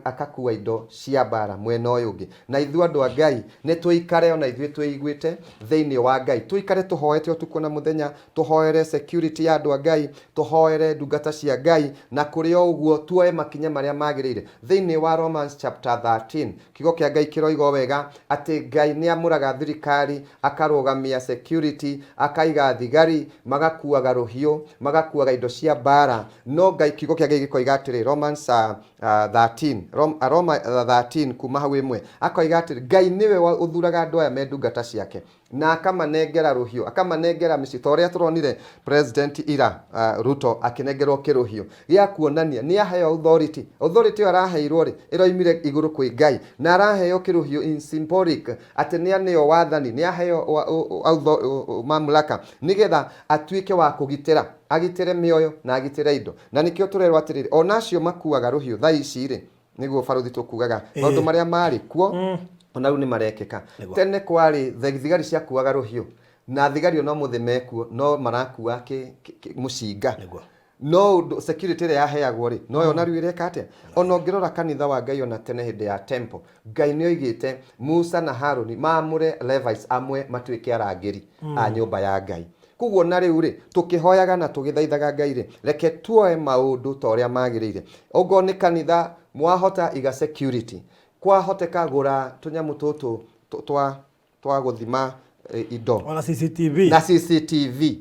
A: akakua indo cia bara mwena uyu ungi na ithu andu a Ngai ni tuikare ona ithu tuiguite thiini wa Ngai tuikare tuhoete utuku na muthenya tuhoere security ya andu a Ngai tuhoere ndungata cia Ngai na kuri o uguo tuoe makinya maria magirire thiini wa Romans chapter 13 kigo kia Ngai kiroigo wega ati Ngai ni amuraga thirikari akarugamia security akaiga thigari magakuaga ruhiu magakuaga indo cia bara no Ngai kigo kia Ngai gikoiga atiri Romans 13 kuma hau imwe akoiga atiri Ngai niwe uthuraga andu aya mendungata ciake na akamanengera ruhiu akamanengera micitoria turonire president ira Ruto akinengerwo kiruhiu gia kuonania ni aheo authority araheirwo ri iroimire iguru kwi Ngai na araheo kiruhiu in symbolic ati ni aneo wathani ni aheo mamlaka nigetha atuike wa kugitira agitire mioyo na agitire indo na nikio turerwa atiriri onacio makuaga ruhiu thaici ri niguo baruthi tukugaga maundu maria mari kuo ona riu ni marekeka tene kwari thigari cia kuaga ruhiu na thigari ona muthi mekuo no marakua mucinga no security ria yaheagwo ri no ona riu ireka atia ona ngirora kanitha wa Ngai ona tene hindi ya temple Ngai ni oigite Musa na Haruni maamure Levites amwe matuike arangiri a nyumba ya Ngai kuguo na riu ri tukihoyaga na tugithaithaga Ngai ri reke tuoe maundu ta uria magirire ugo ni kanitha mwahota iga security kwa hoteka gura tunyamu tutu twa guthima indo
B: ona CCTV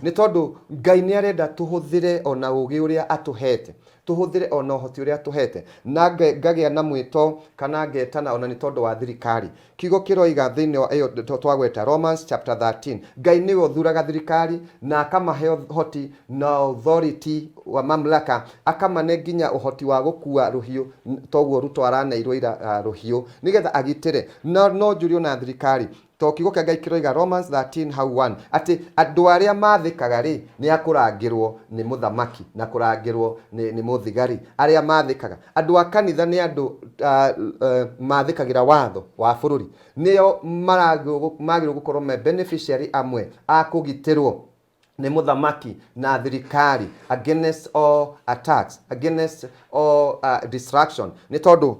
A: ni tondu Ngai ni arenda tuhuthire ona ugi uria atuhete tuhuthire ona uhoti uria tuhete na ngagĩa na mwito kana ngetana ona ni tondu wa thirikari. Kiugo kiroiga thiini wa iyo twagweta Romans chapter 13, Ngai niwe uthuraga thirikari na akamahe hoti na authority wa mamlaka, akamane nginya uhoti wa gukua ruhiu toguo rutwaraneirwo ira ruhiu nigetha agitire no njuri ona thirikari. To kiugo kia Ngai kiroiga Romans 13 how 1 ati andu aria mathikaga ri ni akurangirwo ni muthamaki na kurangirwo ni muthigari. Aria mathikaga andu a kanitha ni andu mathikagira watho wa bururi, nio magirwo gukorwo me beneficiary amwe a kugitirwo ni muthamaki na thirikari against all attacks, against all distraction. Ni tondu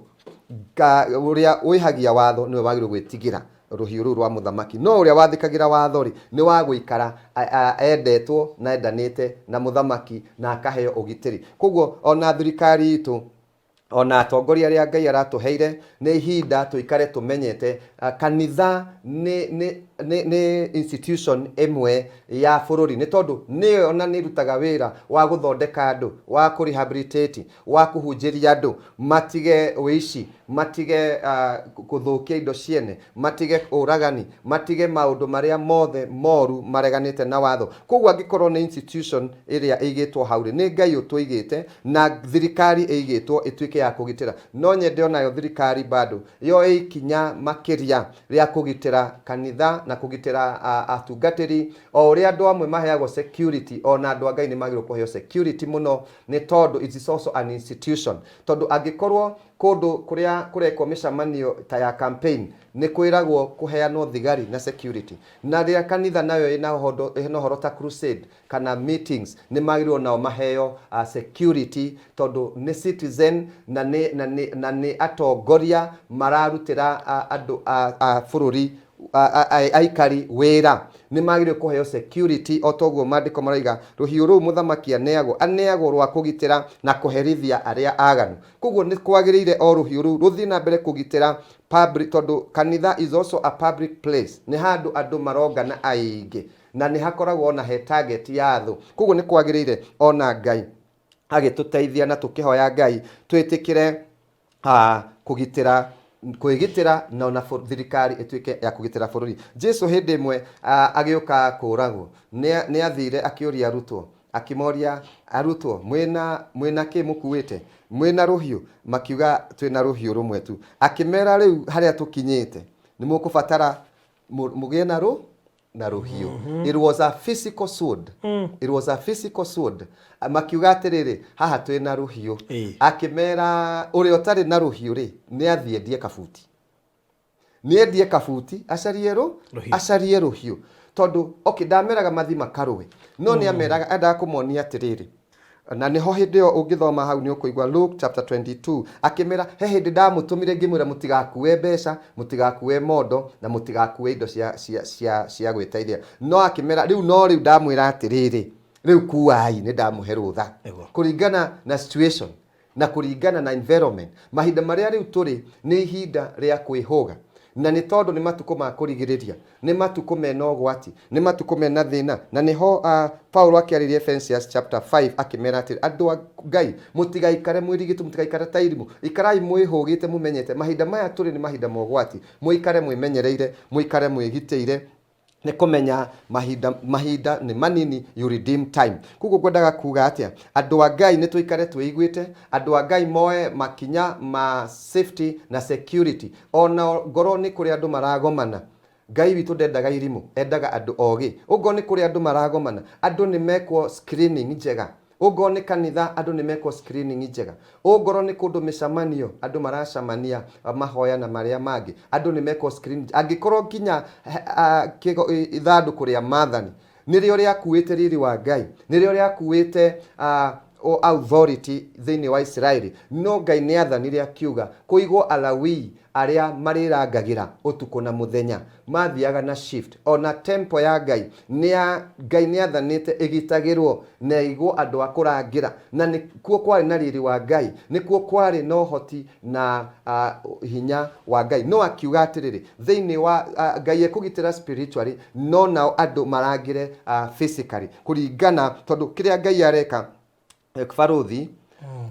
A: uria wihagia watho niwe wagirwo gwitigira ruhiu ruru rwa muthamaki, no uria wathikagira watho ri ni wa guikara endetwo na endanite na muthamaki na akaheo ugitiri. Koguo ona thirikari itu ona atongoria aria Ngai aratuheire ni ihinda tuikare tumenyete kanitha ni institution emwe ya bururi, ni tondu ni ona ni rutaga wira wa guthondeka andu, wa kurehabilitate, wa kuhunjiria andu matige uici, matige kuthukia indo ciene, matige uragani, matige maundu maria mothe moru mareganite na watho. Koguo angikorwo ni institution iria igitwo hauri ni Ngai utuigite na thirikari igitwo ituike ya kugitira, no nyende onayo thirikari bado yo ikinya makiria ria kugitira kanitha na kugitira atungatiri o uria andu amwe maheagwo security, ona andu Ngai ni magirwo kuheo security muno, ni tondu it is also an institution. Tondu angikorwo kundu kuria kureko micamanio ta ya campaign ni kwiragwo kuheanwo thigari na security, na ria kanitha nayo ina horo ta crusade kana meetings ni magirwo nao maheo security, tondu ni citizen na ni atongoria mararutira andu a bururi aikari wira, ni magirwo kuheo security. O toguo mandiko maraiga ruhiu ru muthamaki aneagwo rwa kugitira na kuherithia aria aganu. Koguo ni kwagirire o ruhiu ru ruthi na mbere kugitira public, tondu kanitha is also a public place, ni handu andu marongana aingi na ni hakoragwo na he target ya thu. Koguo ni kwagirire ona Ngai agituteithia na tukihoya Ngai twitikire kugitira kwigitira na ona thirikari ituike ya kugitira bururi. Jesu hindi imwe agiuka kuragwo ni athire akiuria arutwo akimoria arutwo mwina ki mukuite, mwina ruhiu? Makiuga twina ruhiu rumwe tu. Akimera riu haria tukinyite ni mukubatara mugie na ruhiu. It was a physical sword. It was a physical sword. Makiuga atiriri haha twina ruhiu. Akimera uri otari na ruhiu ri ni athie die kabuti, ni endie kabuti acarie ruhiu. Tondu ndameraga mathima karwe, no ni ameraga enda kumuonia atiriri, na niho hindi yo ungithoma hau ni ukuigwa Luke chapter 22 akimera he hindi ndamutumire ngimwira mutigakue mbeca, mutigakue mondo na mutigakue indo cia gwiteithia. No akimera riu ndamwira atiriri riu kuai ni ndamuhe rutha kuringana na situation na kuringana na environment. Mahinda maria riu turi ni ihinda ria kwihuga, na ni tondu ni matuko ma kurigiriria, ni matuko mena ugwati, ni matuko mena thina. Na niho Paulo akiaririe Ephesians chapter 5 akimera ati andu a Ngai mutigaikare mwirigitu, mutigaikare ta irimu, ikarai mwihugite mumenyete mahinda maya turi ni mahinda ma ugwati, muikare mwimenyereire, muikare mwigiteire, ni kumenya mahinda ni manini, you redeem time. Kugo gwendaga kuga atia andu a Ngai ni tuikare twiguite, andu a Ngai moe makinya ma safety na security. Ona ngoro ni kuri andu maragomana, Ngai witu ndendaga irimu, endaga andu ogi. Ugo ni kuri andu maragomana, andu ni mekwo screening njega. Ugo ni kanitha andu ni mekwo screening njega. Ugoro ni kundu micamanio andu maracamania mahoya na maria mangi, andu ni mekwo screening. Angikorwo nginya ithanduku ria maathani nirio ria kuite riri wa Ngai, nirio ria kuite authority thiini wa Israeli, no Ngai ni athanire akiuga kuigwo Alawii aria mariragagira utuko na muthenya mathiaga na shift. Ona tempo ya Ngai ni athanite igitagirwo na igwo andu akurangira, na ni kuo kwari na riri wa Ngai, ni kuo kwari no hoti na hinya wa Ngai. No akiuga atiriri thiini wa Ngai ekugitira spiritually, no nao andu marangire physically kuringana tondu kiria Ngai areka baruthi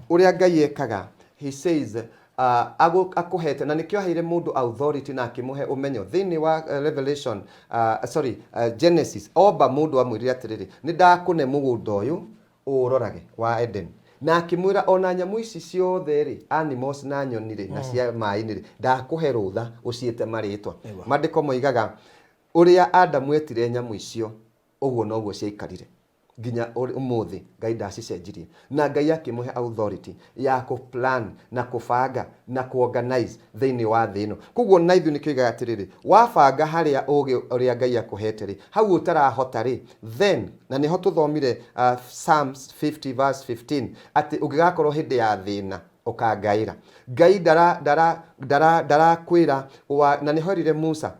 A: uria Ngai ekaga, he says akuhete na nikio haire mundu authority na akimuhe umenyo thini wa Revelation Genesis oba mundu amwirire atiriri ni ndakune mugunda uyu urorage wa Eden na akimwira ona nyamu ici ciothe ri animals na nyoni ri na cia mai-ini ri ndakuhe rutha uciite maritwa mandiko moigaga uria Adamu etire nyamu icio uguo noguo ciaikarire nginya umuthi Ngai ndacicenjirie na Ngai akimuhe authority ya ku plan na kubanga na ku organize thini wa thi ino koguo na ithu nikiuga atiriri wabanga haria ugi uria Ngai akuhete ri hau utarahota ri then na niho tuthomire Psalms 50 verse 15 ati ugigakorwo hindi ya thina ukangaira Ngai dara kwira na niho rire Musa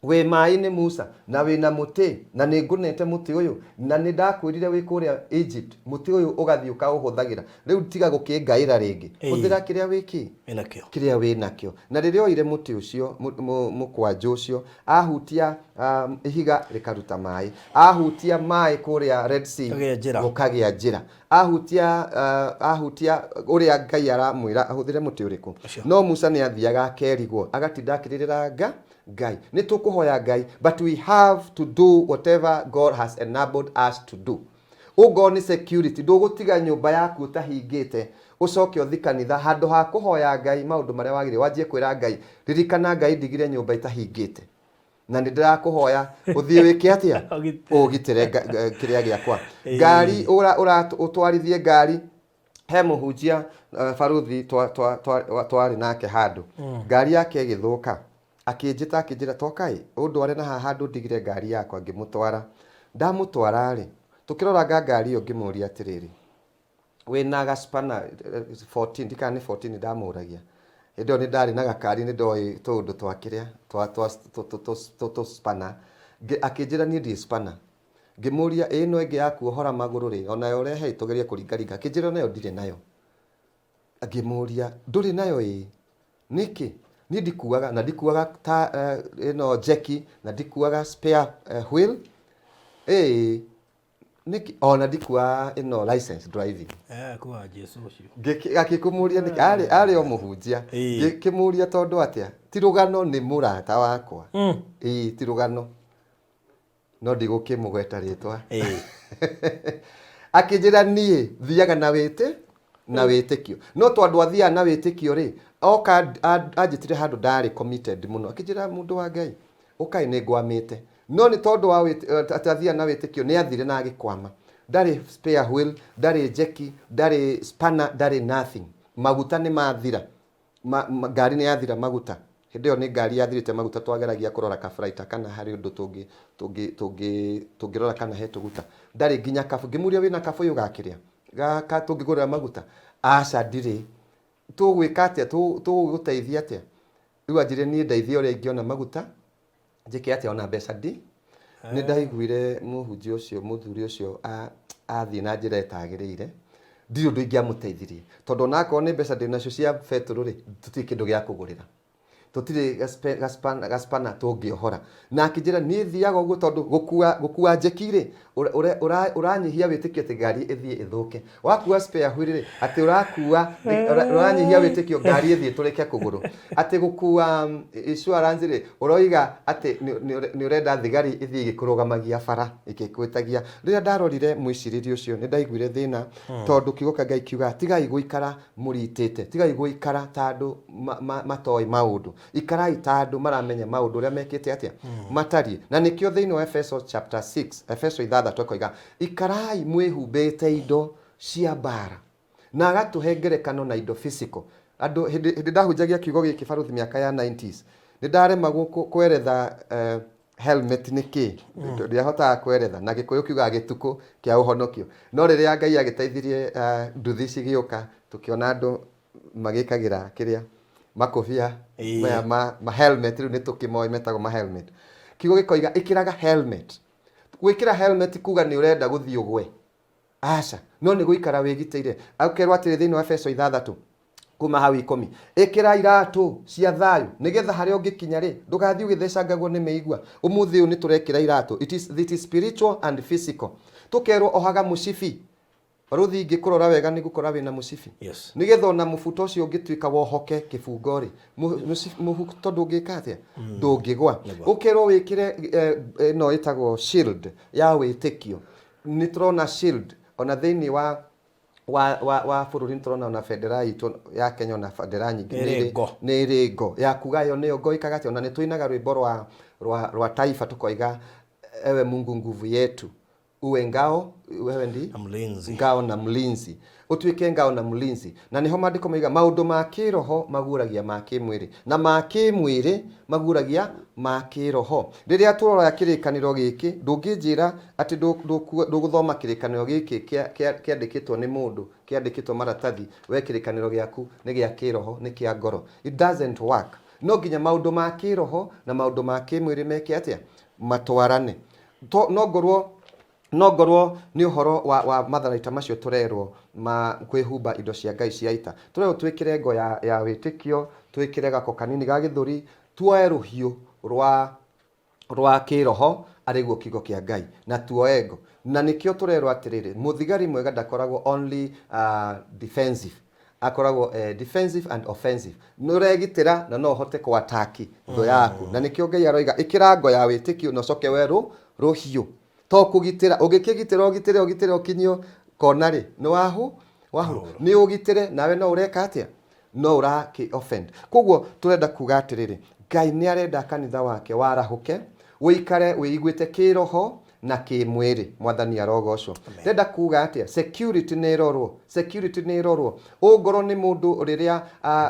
A: we mai-ini Musa na wina muti na ningunete muti uyu na nindakwirire wi kuria Egypt muti uyu ugathii ukauhuthagira riu tiga gukingaira ringi huthira kiria wiki inakio kiria winakio na riria oire muti ucio mukwanju ucio ahutia ihiga rikaruta mai ahutia mai kuria Red Sea gukagia njira ahutia uria Ngai aramwira ahuthire muti uriku no Musa ni athiaga akerigwo agatindakirira Ngai ni tukuhoya Ngai but we have to do whatever God has enabled us to do. Ugoni security ndugutiga nyumba yaku utahingite ucoke uthi kanitha handu ha kuhoya Ngai maundu maria wagire wanjie kwira Ngai ririkana Ngai ndigire nyumba itahingite na ndirakuhoya uthie wike atia ugitire kiria giakwa ngari utwarithie ngari he muhunjia baruthi twari nake handu ngari yake igithuka akinjira tokai undware na handu ndigire ngari yakwa ngimutwara ndamutwara ri tukirora ngari iyo ngimuria atiriri wina gaspana 14 ndikani 14 ndamuragia indo ni ndari na gakari ni ndoi tundu twakiria twa spana akinjira ni ndi spana ngimuria ino enge yaku hora maguru ri ona yo rehe tugerie kuringaringa akinjira nayo ndire nayo ngimuria nduri nayo niki ni ndikuaga na ndikuaga ta ino jeki na ndikuaga spare wheel niki ona ndikua ino license driving
B: kwa Jesu ucio
A: akikumuria niki ari o muhunjia ngikimuria tondu atia tirugano ni murata wakwa tirugano no ndigukimugweta ritwa akinjira nie thiaga na wite na witikio no twandu athia na witikio ri oka anjitire handu ndari committed muno akinjira mundu wa Ngai ukai ni ngwamite no ni tondu wa athia na witikio ni athire na agikwama ndari spare wheel ndari jeki ndari spanner ndari nothing maguta ni mathira ngari ni yathira maguta hindi yo ni ngari yathirite maguta twageragia kurora kafraita kana hari undu tungirora kana he tuguta ndari nginya kafu ngimuria wina kafu yugakiria gaka tungigurira maguta aca ndiri tugwika atia tuguteithia atia riu anjire ni ndeithia uria ingiona maguta njike atia ona mbeca ndi ni ndaiguire muhunji ucio muthuri ucio athii na njira etagiriire ndiri undu ingiamuteithirie tondu nako ni mbeca ndinacio cia petrol ri tutiri kindu gia kugurira tutiri gaspana tungiohora na akinjira ni thiaga uguo tondu gukua njeki ri uranyihia witikio ati ngari ithie ithuke wakua spare wheel ri ati uranyihia witikio ngari ithie tureke kuguru ati gukua insurance ri uroiga ati ni urenda thigari ithie igikurugamagia bara ikikwitagia riria ndarorire mwiciririo ucio ni ndaiguire thina tondu kiugo Ngai kiuga tigai guikara muritite tigai guikara tandu matoi maundu ikarai tandu maramenya maundu uria mekite atia matari na nikio thiini wa Efeso chapter 6 Efeso 6 koiga ikarai mwihumbite indo cia bara na agatuhe ngerekano na indo physical andu hindi ndahunjagia kiugo giki baruthi miaka ya 90s ni ndarema kweretha helmet niki ndiahota kweretha na gikuyu kiuga gituku kia uhonokio no riria Ngai agiteithirie nduthi cigiuka tukiona andu magikagira kiria makofia ma helmet riu nitukimoi metago ma helmet kiugo gikoiga ikiraga helmet gwikira helmet kuga ni urenda guthii ugwe aca no ni guikara wigiteire aukerwa atiri thiini wa Efeso 6 kuma hawi 10 ikira iratu cia thayu nigetha haria ungikinya ri ndugathii ugithecangagwo ni meigua umuthi u ni turekira iratu it is spiritual and physical tukerwo ohaga mushifi baruthi ingĩkũrora wega nĩ gũkora wĩna mũcibi nĩgetha ona mũbuto ũcio ũngĩtuĩka wohoke kĩbungo-rĩ mũbuto ndũngĩka atĩa ndũngĩgwa ũkerwo wĩkĩre ĩno ĩtagwo shield ya wĩtĩkio nĩ tũrona shield ona thĩinĩ wa bũrũri tũrona ona bendera itũ ya Kenya na bendera nyingĩ nĩ ĩrĩ ya kuga yo nĩyo ngo ikaga atĩ ona nĩ twĩnaga rwĩmbo rwa taifa tukoiga ewe Mungu nguvu yetu uwe ngao wewe ndi ngao na mlinzi utuike ngao na mlinzi na niho mandiko maiga maundu ma kiroho maguragia ma kimwiri na ma kimwiri maguragia ma kiroho riria turora kirikaniro giki ndungijira ati nduguthoma kirikaniro giki kiandikitwo ni mundu kiandikitwo maratathi we kirikaniro giaku ni gia kiroho ni kia ngoro it doesn't work no nginya maundu ma kiroho na maundu ma kimwiri meke atia matwarane no ngorwo ni uhoro wa matharaita macio turerwo ma kwihumba indo cia Ngai cia ita turerwo twikire ngo ya witikio twikire gako kanini ga githuri tuoe ruhiu rwa kiroho ariguo kigo kia Ngai na tuoe ngo na nikio turerwo atiriri muthigari mwega ndakoragwo only defensive akoragwo defensive and offensive nuregitira na no hote kwa attack tho yaku na nikio Ngai aroiga ikira ngo ya witikio no coke weru ruhiu to kugitira ugitire okinyo konari no wahu ni ugitire nawe no ureka atia no uraki offend koguo turenda kuga atiriri Ngai ni arenda kanitha wake warahuke uikare uiguite kiroho na kimwiri mwathani arogocwo ndenda kuga atia security ni rorwo ungoro ni mundu riria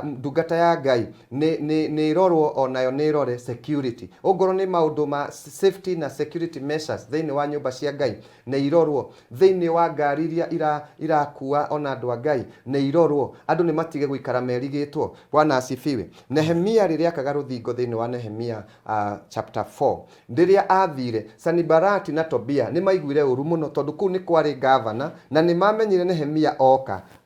A: ndungata ya Ngai ni rorwo onayo ni rore security ungoro ni maundu ma safety na security measures thiini wa nyumba cia Ngai na irorwo thiini wa ngari iria irakua ona andu a Ngai na irorwo andu ni matige guikara merigitwo bwana asifiwe Nehemia riria akaga ruthingo thiini wa Nehemia chapter 4 riria athire Sanibarati na Tobia ni maiguire uru muno tondu ku ni kwari governor na ni mamenyire Nehemia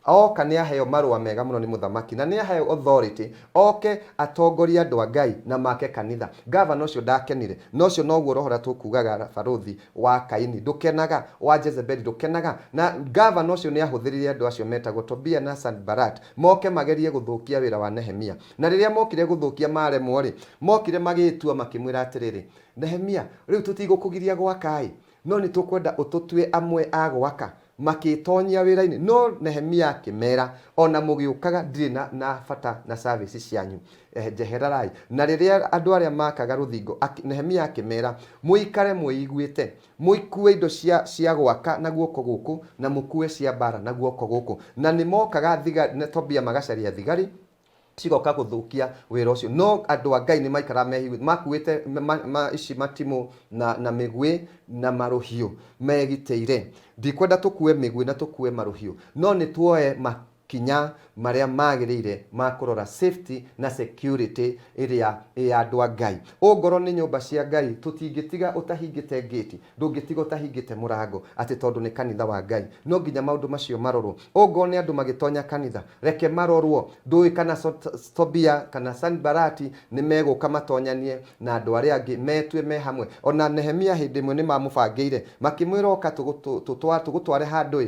A: oka ni aheo marua mega muno ni muthamaki na ni aheo authority oke atongoria andu a Ngai na make kanitha governor ucio ndakenire no cio noguo rohora tukugaga baruthi wa Kaini ndukenaga wa Jezebeli ndukenaga na governor ucio ni ahuthirie andu acio metagwo Tobia na Sanbarat moke magerie guthukia wira wa Nehemia na riria mokire guthukia maremwo ri mokire magitua makimwira atiriri Nehemia riu tutigukugiria gwakai no ni tukwenda ututue amwe a gwaka makitonyia wira-ini no Nehemia akimera ona mugiukaga ndiri na bata na service cianyu jeherarai na riria andu aria makaga ruthingo Nehemia akimera muikare muiguite muikue indo cia gwaka na guoko guku na mukue cia bara na guoko guku na ni mokaga thigari na Tobia magacaria thigari cigoka guthukia wira ucio no andu a Ngai ni maikara mehiwi makuite ici matimu na migwi na maruhiu megiteire ndikwenda tukue migwi na tukue maruhiu no ni tuoe makinya maria magirire makurora safety na security iria ya andu a Ngai ungoro ni nyumba cia Ngai tutingitiga utahingite gate ndungitiga utahingite murango ati tondu ni kanitha wa Ngai no nginya maundu macio marorwo ungoro ni andu magitonya kanitha reke marorwo ndui kana Tobia kana Sanbarati ni meguka matonyanie na andu aria angi metwe me hamwe ona Nehemia hindi mwe ni mamubangire makimwira oka tugutware handu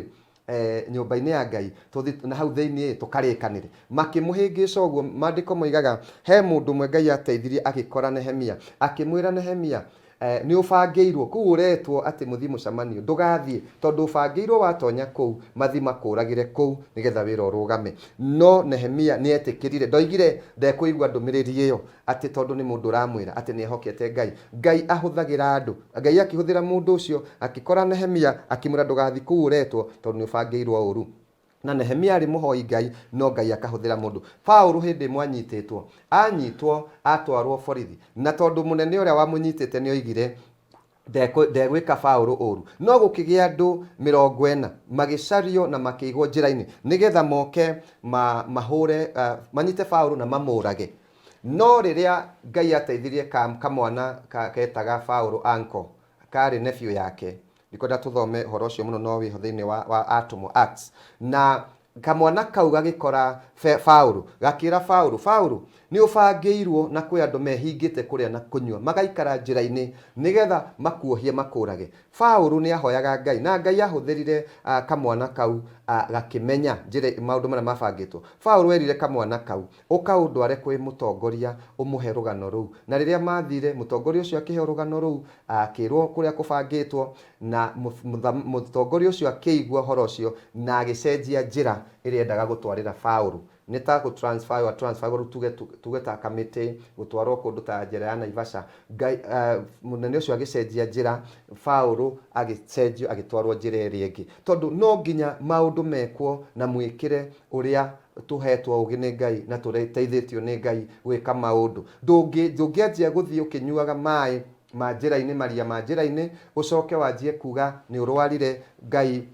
A: nyumba-ini ya Ngai tuthi na hau thiini tukarikanire makimuhingica uguo mandiko moigaga he mundu mwe Ngai ateithirie agikora Nehemia akimwira Nehemia ni ubangeirwo ku uretwo ati muthi mucamanio ndugathie tondu ubangeirwo watonya ku mathi makuragire ku nigetha wira urugame no Nehemia ni etikirire ndoigire ndekuigwa ndumiriri iyo ati tondu ni mundu ramwira ati ni ehokete Ngai ahuthagira andu Ngai akihuthira mundu ucio akikora Nehemia akimura ndugathi ku uretwo tondu ni ubangeirwo uru na Nehemia ari muhoi Ngai no Ngai akahuthira mundu Paulo hindi mwanyititwo anyitwo atwarwo borithi na tondu munene uria wamunyitite ni oigire ndegwika Paulo uru no gukigia andu 40 magicario na makiigwo njira-ini nigetha moke mahure manyite Paulo na mamurage no riria Ngai ateithirie kamwana ketaga Paulo anko kari nephew yake ndikwenda tuthome horo ucio muno no wiho thiini wa Acts na kamwana kau gagikora Paulo gakira Paulo ni ubangiirwo na kwi andu mehingite kuria na kunywa magaikara njira-ini nigetha makuohie makurage. Paulu ni ahoyaga Ngai na Ngai ahuthirire kamwana kau gakimenya njira maundu maria mabangitwo. Paulu erire kamwana kau ukaundware kwi mutongoria umuhe rugano ruu, na riria mathire mutongoria ucio akihe rugano ruu akirwo kuria kubangitwo, na mutongoria ucio akiigua horo ucio na agicenjia njira iria endaga gutwarira Paulu. Ni ta ku transfer tuge ta kamite gutwarwo kundu ta njira ya Naivasha. Ngai munene ucio agicenjia njira, Paulu agicenjio agitwarwo njira iri ingi, tondu no nginya maundu mekwo na mwikire uria tuhetwo ugi ni Ngai na tureteithitio ni Ngai gwika maundu. Ndungianjia guthii ukinyuaga mai ma njira-ini, maria ma njira-ini, ucoke wanjie kuga ni urwarire, Ngai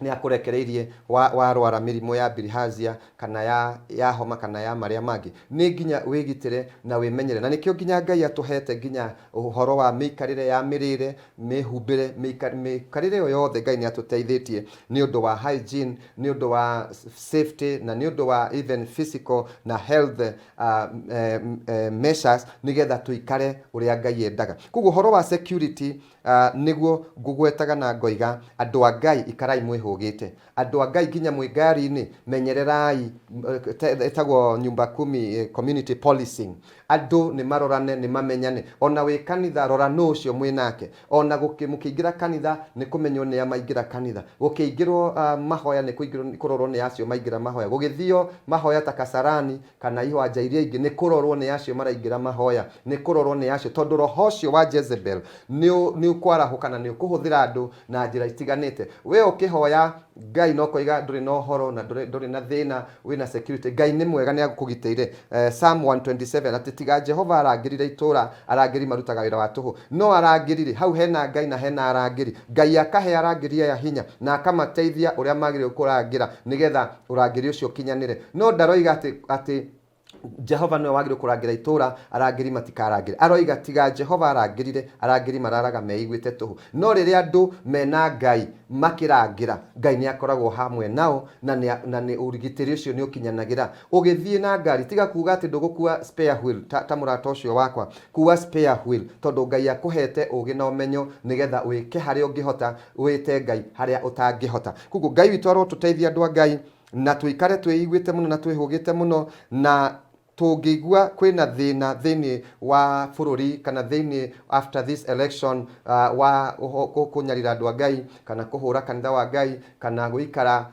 A: ni akurekereirie warwara mirimu ya bilharzia kana ya homa kana ya maria mangi. Ni nginya wigitire na wimenyere, na nikio nginya Ngai atuhete nginya uhoro wa mikarire ya mirire, mihumbire, mikarire yo yothe Ngai ni atuteithitie ni undu wa hygiene, ni undu wa safety, na ni undu wa even physical na health measures nigetha tuikare uria Ngai endaga. Kuguo horo wa security niguo ngugwetaga na ngoiga andu a Ngai ikarai mwihugite, andu a Ngai nginya mwi ngari-ini menyererai, etagwo nyumba kumi community policing. Andu ni marorane ni mamenyane, ona wi kanitha rora no ucio mwinake, ona mukiingira kanitha ni kumenywo ni amaingira kanitha, gukiingirwo mahoya ni kurorwo ni acio maingira mahoya, gugithio mahoya ta Kasarani kana ihwanja iria ingi ni kurorwo ni acio maraingira mahoya, ni kurorwo ni acio, tondu roho ucio wa Jezebel ni ukwarahuka na ni ukuhuthira andu na njira itiganite. We ukihoya Ngai no koiga nduri no horo na nduri na thina, wina security, Ngai ni mwega ni agukugiteire. Psalm 127 ati tiga Jehova arangirire itura, arangiri marutaga wira wa tuhu, no arangirire hau hena Ngai na hena arangiri. Ngai akahe arangiri ya hinya na akamateithia uria magire kurangira nigetha urangiri ucio kinyanire. No ndaroiga ati Jehova no wagire kurangira itura, arangiri matikarangire. Aroiga tiga Jehova arangirire, arangiri mararaga meiguite tuhu. No riria andu mena Ngai makirangira, Ngai ni akoragwo hamwe nao na ni urigitiri ucio ni ukinyanagira. Ugithie na ngari tiga kuga ati ndugukua spare wheel ta murata ucio wakwa, kuwa spare wheel, tondu Ngai akuhete ugi na umenyo nigetha wike haria ungihota, wite Ngai haria utangihota. Kuguo Ngai witu arotuteithia andu a Ngai na tuikare twiguite muno na twihugite muno, na tungigua kwina thina thiini wa bururi kana thiini after this election wa kunyarira andu a Ngai kana kuhura kanitha wa Ngai kana guikara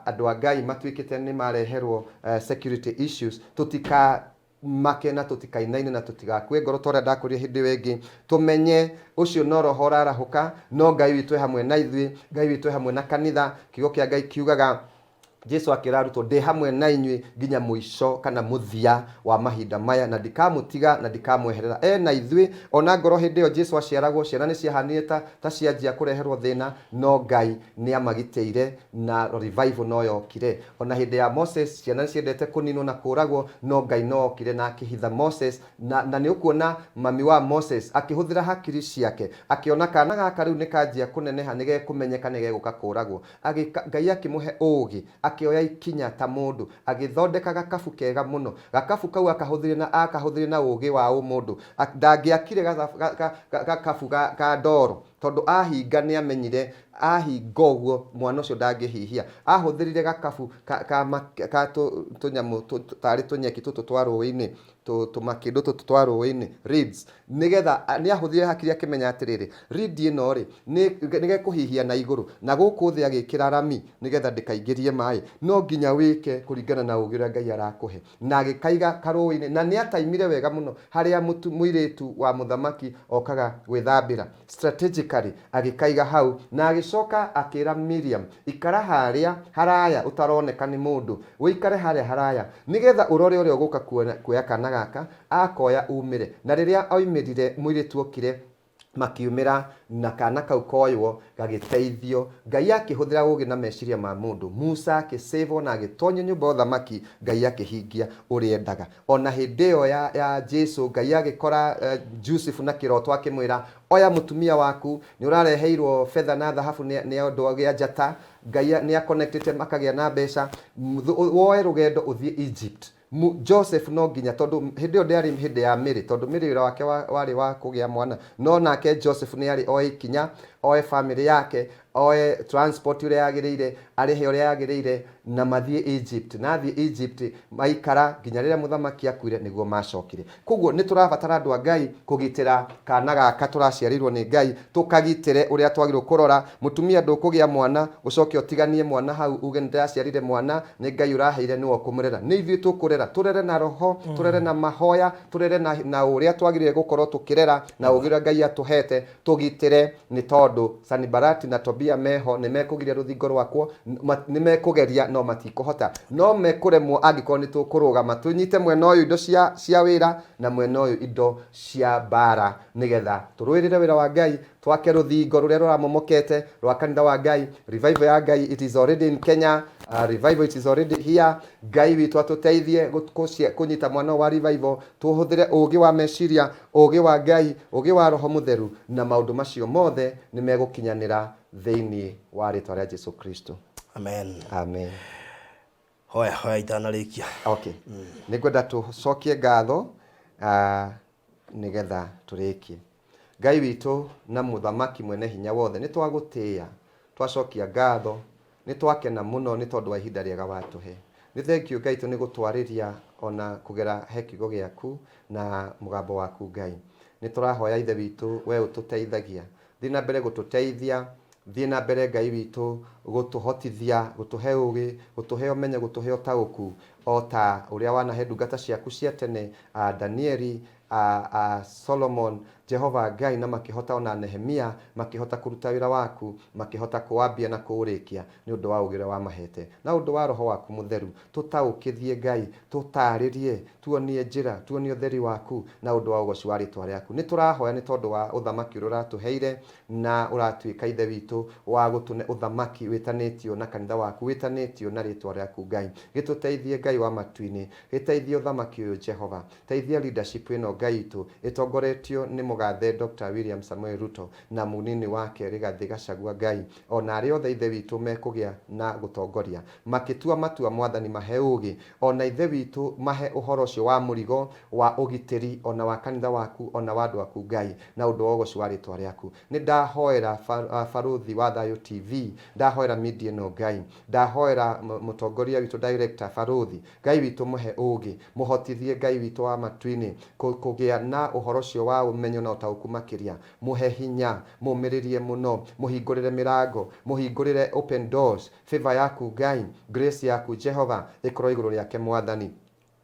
A: andu a Ngai matwikite ni mareherwo security issues, tutika makena tutikainaine na tutigakue ngoro toria ndakuria hindi wengi. Tumenye ucio no roho rarahuka, no Ngai witu hamwe na ithui, Ngai witu hamwe na kanitha. Kiugo kia Ngai kiugaga Jesu akirarutwo ndi hamwe na inyui nginya muico kana muthia wa mahinda maya, na ndikamutiga na ndikamweherera. Na ithui ona ngoro hindi yo Jesu aciaragwo ciana ni ciahanire ta cianjia kureherwo thina, no Ngai ni amagiteire na revival no yokire. Ona hindi ya Moses ciana ni ciendete kuninwo na kuragwo, no Ngai no okire na akihitha Moses, na ni ukuona mami wa Moses akihuthira hakiri ciake, akiona kana gaka riu ni kanjia kuneneha nige kumenyeka nige guka kuragwo, Ngai akimuhe ugi, akioya ikinya ta mundu, agithondeka gakabu kega muno. Gakabu kau akahuthire na ugi wa umundu, ndangiakire gakabu ka ndoro, tondu ahinga ni amenyire ahinga uguo mwana ucio ndangihihia. Ahuthirire gakabu ka tunyamu tari tunyeki tutu twa ruini, tumakindu tutu twa ruini, reeds, nigetha ni ahuthire hakiri akimenya atiriri reed ino ri nige kuhihia na iguru na guku thi agikira rami nigetha ndikaingirie mai. No nginya wike kuringana na ugira Ngai arakuhe, na agikaiga karuini, na ni ataimire wega muno haria muiritu wa muthamaki okaga gwithambira strategically, agikaiga hau na agicoka akira Miriam ikara haria haraya utaroneka ni mundu, wikare haria haraya nigetha urore uria uguka kuoya kana gaka akoya umire. Na riria oimirire muiritu okire makiumira na kana kau koywo gagiteithio, Ngai akihuthira ugi na meciria ma mundu. Musa akisevo na agitonyo nyumba uthamaki, Ngai akihingia uriendaga. Ona hindi yo ya Jesu, Ngai agikora Joseph na kiroto akimwira oya mutumia waku ni urareheirwo fedha na dhahabu ni undu wa njata. Ngai ni aconnectete makagia na mbeca, woe rugendo uthie Egypt Joseph no nginya tondu hindi ndari hindi ya Mary tondu Mary wira wake wari wa kugia mwana no nake Joseph ni ari oe kinya oe family yake oe transport ure yagirire arihe ure yagirire na mathie Egypt na thie Egypt maikara nginya rira muthamaki akuire niguo macokire koguo ni turabatara andu a Ngai kugitira kana gaka turaciarirwo ni Ngai tukagitire uria twagirwo kurora mutumia ndukugia mwana ucoke utiganie mwana hau uge ndaciarire mwana ni Ngai uraheire niwo kumurera ni ithuĩ tukurera turere na roho turere na mahoya turere na uria twagirire gukorwo tukirera na ugira Ngai atuhete tugitire ni tondu Sanibarati na Tobia meho ni mekugiria ruthingo rwakwo ni mekugeria no matikuhota no mekuremwo angiko ni tukurugama tunyite mwena uyu indo cia wira na mwena uyu indo cia bara nigetha turwirire wira wa Ngai twake ruthingo ruria ruramomokete rwa kanitha wa Ngai. Revival ya Ngai it is already in Kenya. Revival it is already here. Ngai witu atuteithie kunyita mwana wa revival tuhuthire ugi wa meciria ugi wa Ngai ugi wa roho mutheru na maundu macio mothe ni megukinyanira thiini wa ritwa ria Jesu Kristo.
B: Amen.
A: Amen.
B: Hoya itanarikia.
A: Okay. Nigwenda tucokie ngatho nigetha turikie. Ngai witu na muthamaki mwene hinya wothe ni twagutia twacokia ngatho ni twakena muno ni tondu wa ihinda riega watuhe. Ni thank you Ngai tu ni gutwariria ona kugera hekigo giaku na mugambo waku Ngai. Ni turahoya ithe witu we ututeithagia thina mbere gututeithia thina mbere Ngai witu gutuhotithia gutuhe ugi gutuhe umenye gutuhe utauku ota uria wanahe ndungata ciaku cia tene Danieli Solomon Jehova Ngai na makihota ona Nehemia makihota kuruta wira waku makihota kuwambia na kuurikia ni undu wa ugire wa mahete na undu wa roho waku mutheru tutaukithie Ngai tutaririe tuonie njira tuonie utheri waku na undu wa ugoci wa ritwa riaku ni turahoya ni tondu wa uthamaki uria uratuheire na uratuika ithe witu wa gutune uthamaki witanitio na kanitha waku witanitio na ritwa riaku Ngai gituteithie Ngai wa matuini giteithie uthamaki uyu Jehova teithia leadership ino Ngai itu itongoretio ni mugathe Dr. William Samuel Ruto na munini wake Rigathi Gachagua Ngai ona ari othe ithe witu mekugia na gutongoria makitua matua mwathani mahe ugi ona ithe witu mahe uhoro ucio wa murigo wa ugitiri ona wa kanitha waku ona wa andu aku Ngai na undu wa ugoci wa ritwa riaku ni ndahoera Faruthi wa Thayo TV ndahoera media no Ngai ndahoera mutongoria witu director Faruthi Ngai witu muhe ugi muhotithie Ngai witu wa matuini kugia na uhoro ucio wa umenyo na utauku makiria muhe hinya mumiririe muno muhingurire mirango muhingurire open doors favor yaku Ngai grace yaku Jehova ikorwo iguru riake mwathani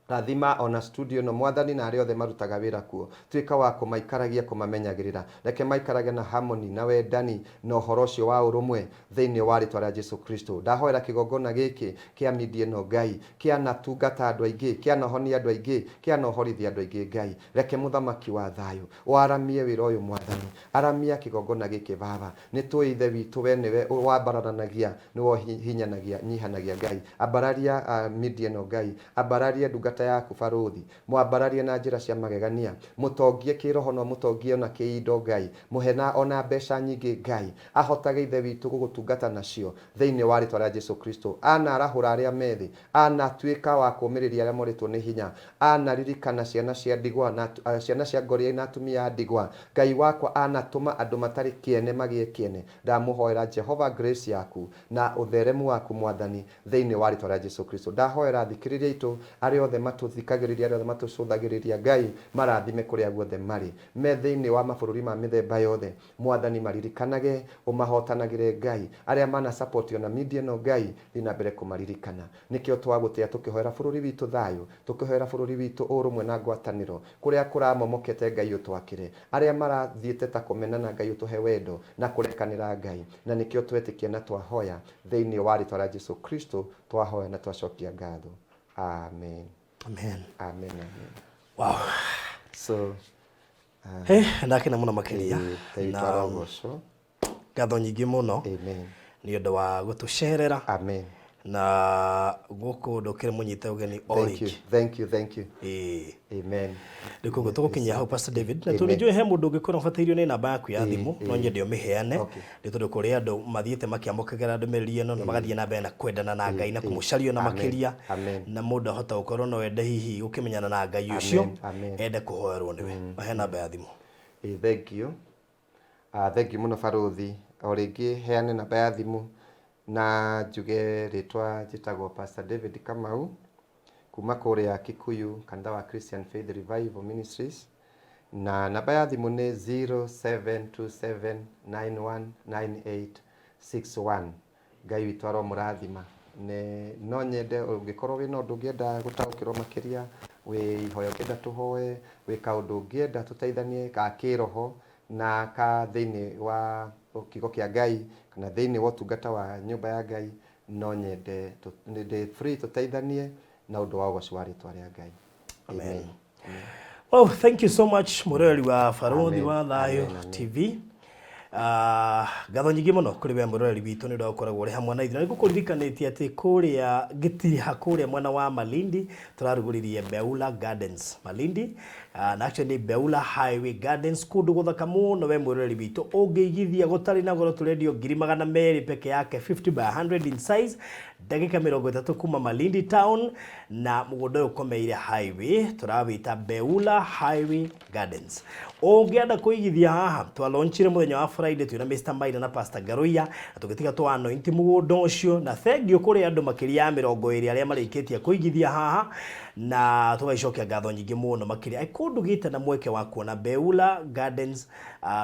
A: rathima ona studio no mwathani na aria othe marutaga wira kuo twika wa kumaikaragia kumamenyagirira reke maikarage na harmony na wendani no horo ucio wa urumwe thiini wa ritwa ria Jesu Kristo ndahoera kigongona giki kia media no Ngai kia natungata andu aingi kia nohonia andu aingi kia nohorithia andu aingi Ngai reke muthamaki wa thayo waramie wira uyu mwathani aramia kigongona giki baba ni tuithe witu we niwe wabaranagia niwo hinyanagia nyihanagia Ngai abararia media no Ngai abararia ndungata yaku Faruthi mwambararie na njira cia magegania mutongie kiroho no mutongie na kiindo Ngai muhena ona mbeca nyingi Ngai ahotage ithe witu gugutungata nacio thiini wa ritwa ria Jesu Kristo ana arahura aria methi ana tuika wa kumiriria aria moritwo ni hinya ana ririkana ciana cia ndigwa na ciana cia ngoria na atumia ndigwa Ngai wakwa ana tuma andu matari kiene magie kiene ndamuhoera Jehova grace yaku na utheremu waku mwathani thiini wa ritwa ria Jesu Kristo ndahoera thikiriria itu ari othe matuthikagiriria ari othe matucuthagiriria Ngai marathime kuria guothe mari me thiini wa mabururi ma mithemba yothe mwathani maririkanage umahotanagire Ngai aria mana support na media no Ngai thina mbere kumaririkana nikio twagutia tukihoera bururi witu thayo tukihoera bururi witu urumwe na ngwataniro kuria kuramomokete Ngai utwakire aria marathiete ta kumenana Ngai utuhe wendo na kurekanira Ngai na nikio twetikie na twahoya thiini wa ritwa ria Jesu Kristo twahoya na twacokia ngatho. Amen.
B: Amen.
A: Amen. Amen.
B: Wow.
A: So
B: ndakena muno makiria
A: na ngatho
B: nyingi muno
A: amen
B: ni undu wa gutucerera
A: amen
B: na gũkũ ndũkĩre mũnyite ũgeni Origi.
A: Thank you. Amen.
B: Ndĩkũguo tũgũkinyia hau Pastor David, na tũnĩnjũĩ he mũndũ ũngĩkorwo ũbatairio nĩ namba yaku ya thimũ, no nyende ũmĩheane nĩ tondũ kũrĩ andũ mathiĩte makĩamũkagĩra ndũmĩrĩri ĩno na magathiĩ na mbere na kwendana na Ngai na kũmũcaria na makĩria, na mũndũ ahota gũkorwo no ende hihi gũkĩmenyana na Ngai ũcio ende kũhoerwo nĩwe. Mahe namba ya thimũ.
A: Thank you. Thank you mũno barothi. O rĩngĩ heane namba ya thimũ na njuge rĩtwa njĩtagwo Pastor David Kamau kuma kũrĩa Kikuyu, kanitha wa Christian Faith Revival Ministries, na namba ya thimũ nĩ 0727919861. Ngai witũ aromũrathima. No nyende ũngĩkorwo wĩna ũndũ ũngĩenda gũtaũkĩrwo makĩria, wĩ ihoya ũngĩenda tũhoe, wĩ kaũndũ ũngĩenda tũteithanie ka kĩroho na ka thĩinĩ wa kiugo kĩa Ngai kana thĩinĩ wa ũtungata wa nyũmba ya Ngai, no nyende ndĩ free tũteithanie na ũndũ wa ũgoci wa rĩtwa rĩa Ngai. Amen.
B: Oh, thank you so much mũrori wa Barothi wa Thayũ TV. Ngatho nyingĩ mũno kũrĩ we mũrori witũ nĩ ũndũ ũkoragwo ũrĩ hamwe na ithuĩ, na nĩngũkũririkanĩtie atĩ kũrĩa Gĩtiriha kũrĩa mwena wa Malindi tũrarugũririe Beula Gardens Malindi, na actually nĩ Beula Highway Gardens, kũndũ gũthaka mũno we mũrori witũ ũngĩigithia gũtarĩ na goro tũrendio 200,000 peke yake, 50 by 100 in size, dakika 30 kuma Malindi town, na mũgũnda ũyũ ũkomeire highway tũrawĩta Beula Highway Gardens. Ũngĩenda kũigithia haha twalaunchire mũthenya wa Friday twĩna Mr. Maina na Pastor Garoya, na tũgĩtiga anoint mũgũnda ũcio, na thengio kũrĩ andũ makĩria ya 20 arĩa marĩkĩtie kũigithia haha, na tũgaicokia ngatho nyingĩ mũno makĩria kũndugĩte na mweke wa kuona Beula Gardens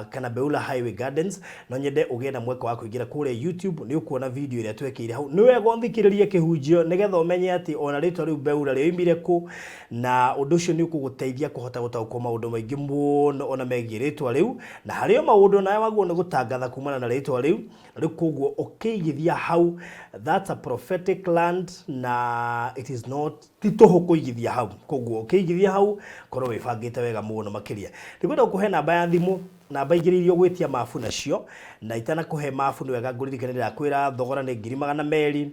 B: kana Beula Highway Gardens. No nyende ũgĩe na mweke wa kũingĩra kũrĩa YouTube, nĩ ũkuona video ĩrĩa twekĩire hau, nĩ wega ũthikĩrĩrie kĩhunjio nĩgetha ũmenye atĩ ona rĩtwa rĩu Beula rĩoimire kũ, na ũndũ ũcio nĩ ũkũgũteithia kũhota gũtaũkwo maũndũ maingĩ mũno ona megiĩ rĩtwa rĩu, na harĩo maũndũ nawe waguo nĩ gũtangatha kumana na rĩtwa rĩu. Rĩu koguo ũkĩigithia hau, that's a prophetic land, na it is not titũhũ kũigithia hau. Koguo ũkĩigithia hau korwo wĩbangĩte wega mũno makĩria. Nĩkwenda gũkũhe namba ya thimũ, namba igĩrĩirio gwĩtia mabu nacio, na itanakũhe mabu nĩ wega ngũririkanĩra kwĩra thogora nĩ 200,000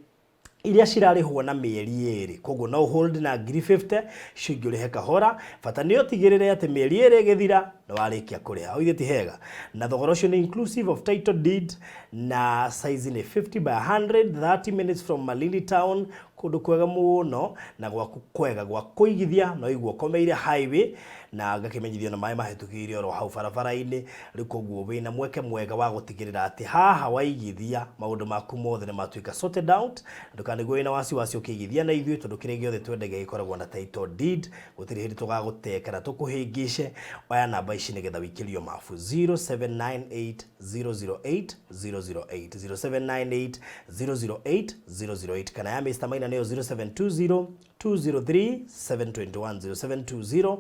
B: iria cirarĩhwo na mĩeri 2. Koguo no hold na 50 cingĩ ũrĩhe kahora, bata nĩ ũtigĩrĩre atĩ mĩeri 2 ĩgĩthira na warĩkia kũrĩha. Oigĩ ti hega. Na thogora ũcio nĩ inclusive of title deed, na size nĩ 50 by 100, 30 minutes from Malindi town, kũndũ kwega mũno na gwaku kwega gwa kũigithia, no igwo komeire highway, na ngakĩmenyithio na maĩ mahĩtũkĩire oro hau barabara-inĩ. Rĩu koguo wĩna mweke mwega wa gũtigĩrĩra atĩ haha waigithia maũndũ maku mothe nĩ matuĩka sorted out, ndũkanĩgwe wĩna wasiwasi ũkĩigithia na ithuĩ, tondũ kĩrĩa gĩothe twendagia gĩkoragwo na title deed, gũtirĩ hĩndĩ tũgagũte kana tũkũhĩngĩce. Oya namba ici nĩgetha wĩkĩrio mabu 0798008008, 0798008008, kana ya Mr. Maina nĩyo 0720203721,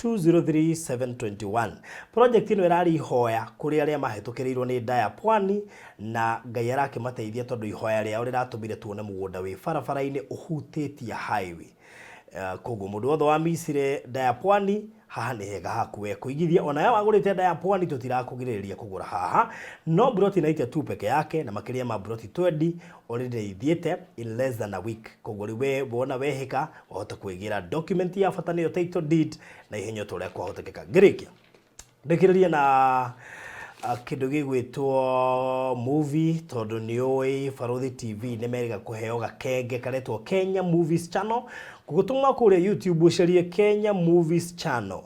B: 0720203721. Project ĩno ĩrarĩ ihoya kũrĩ arĩa mahĩtũkĩrĩirwo nĩ Ndaya Pwani, na Ngai arakĩmateithia tondũ ihoya rĩao rĩratũmire tuone mũgũnda wĩ barabara-inĩ ũhutĩtie highway. Koguo mũndũ wothe wa micire Ndaya Pwani, haha nĩ hega haku we kũigithia. Ona ya wagũrĩte Ndaya Pwani tũtirakũgirĩrĩria kũgũra haha, no broti na tu peke yake, na makĩria ma broti 20 already ithiĩte in less than a week. Koguo rĩu we wona wehĩka wahota kwĩgĩra document ya bata nĩyo title deed, na ihenya ũrĩa kwahotekeka. Ngĩrĩkia ndĩkĩrĩrie na kĩndũ gĩgwĩtwo movie, tondũ nĩ ũĩ Barothi TV nĩ meriga kũheo gakenge karetwo Kenya Movies Channel. Gũgũtũma kũrĩa YouTube ũcarie Kenya Movies Channel.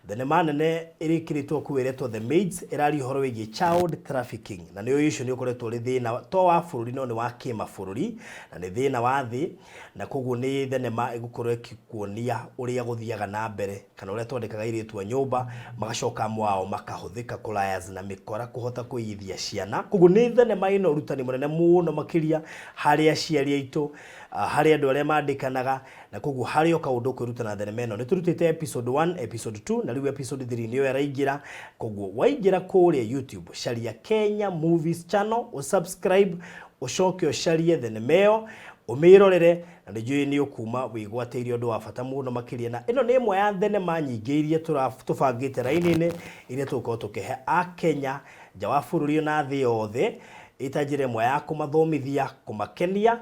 B: Thenema nene ĩrĩkĩrĩtwo kwĩretwo The Maids, ĩrari ũhoro wĩgiĩ child trafficking, na nĩ ũĩ ũcio nĩ ũkoretwo ũrĩ thĩna to wa bũrũri no nĩ wa kĩmabũrũri, na nĩ thĩna wa thĩ, na koguo nĩ thenema ĩgũkorwo ĩkĩkuonia ũrĩa gũthiaga na mbere, kana ũrĩa twandĩkaga airĩtu a nyũmba magacoka mwao makahũthĩka kũlayers na mĩkora kũhota kũigithia ciana. Koguo nĩ thenema ĩno ũrutani mũnene mũno makĩria harĩ aciari aitũ, harĩ andũ arĩa mandĩkanaga, na koguo harĩ o kaũndũ kwĩrutana thenema ĩno. Nĩ tũrutĩte episode 1, episode 2, na rĩu episode 3 nĩyo ĩraingĩra. Koguo waingĩra kũrĩa YouTube caria Kenya Movies Channel, ũsubscribe, ũcoke ũcarie thenema ĩyo, ũmĩrorere, na nĩnjũĩ nĩ ũkuma wĩgwatĩire ũndũ wa bata mũno makĩria. Na ĩno nĩ ĩmwe ya thenema nyingĩ iria tũbangĩte raini-inĩ iria tũkorwo tũkĩhe a Kenya nja wa bũrũri na thĩ yothe, ĩta njĩra ĩmwe ya kũmathomithia, kũmakenia,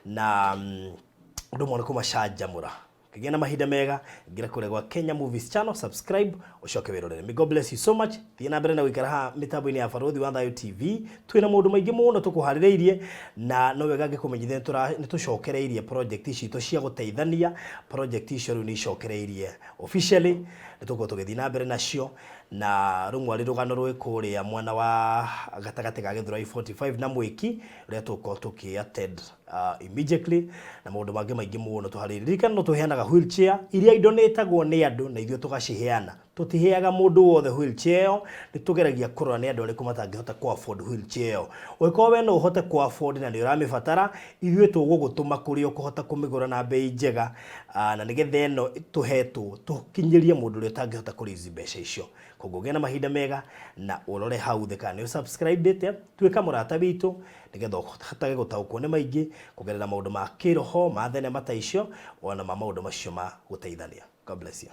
B: na ndu mwana kuma shanjamura kigena na mahinda mega ngira kure gwa Kenya Movies Channel, subscribe ucoke wirorere. May God bless you so much. Thina mbere na wikara ha mitambo-ini ya Barothi wa Thayo TV. Twina maundu maingi muno tukuharireirie na no wega ngikumenyithia ni tucokereirie project ici to cia guteithania. Project ici ru ni icokereirie officially ni tuko tugithina mbere nacio na rungwari rugano rwe kuria mwana wa gatagati ga Githurai 45 na mwiki ria tuko tuki attend immediately na maundu mangi maingi muno tuharirikana no tuheanaga wheelchair iria idonetagwo ni andu na ithio tugaciheana. Tutiheaga mundu wothe wheelchair, ni tugeragia kurora ni andu ariku matangihota ku afford wheelchair. Weko we no uhote ku afford na ni uramibatara, ithio tugugutuma kuri ukuhota kumigura na bei njega na nigethe eno tuhetwo tukinyirie mundu uri utangihota kurizi mbeca icio. Koguo gena mahinda mega na urore hau theka ni subscribe dete twika murata witu nigethe uhotage gutaukwo ni maingi kugerera maundu ma kiroho ma thenema ta icio ona maundu macio ma guteithania. God bless you.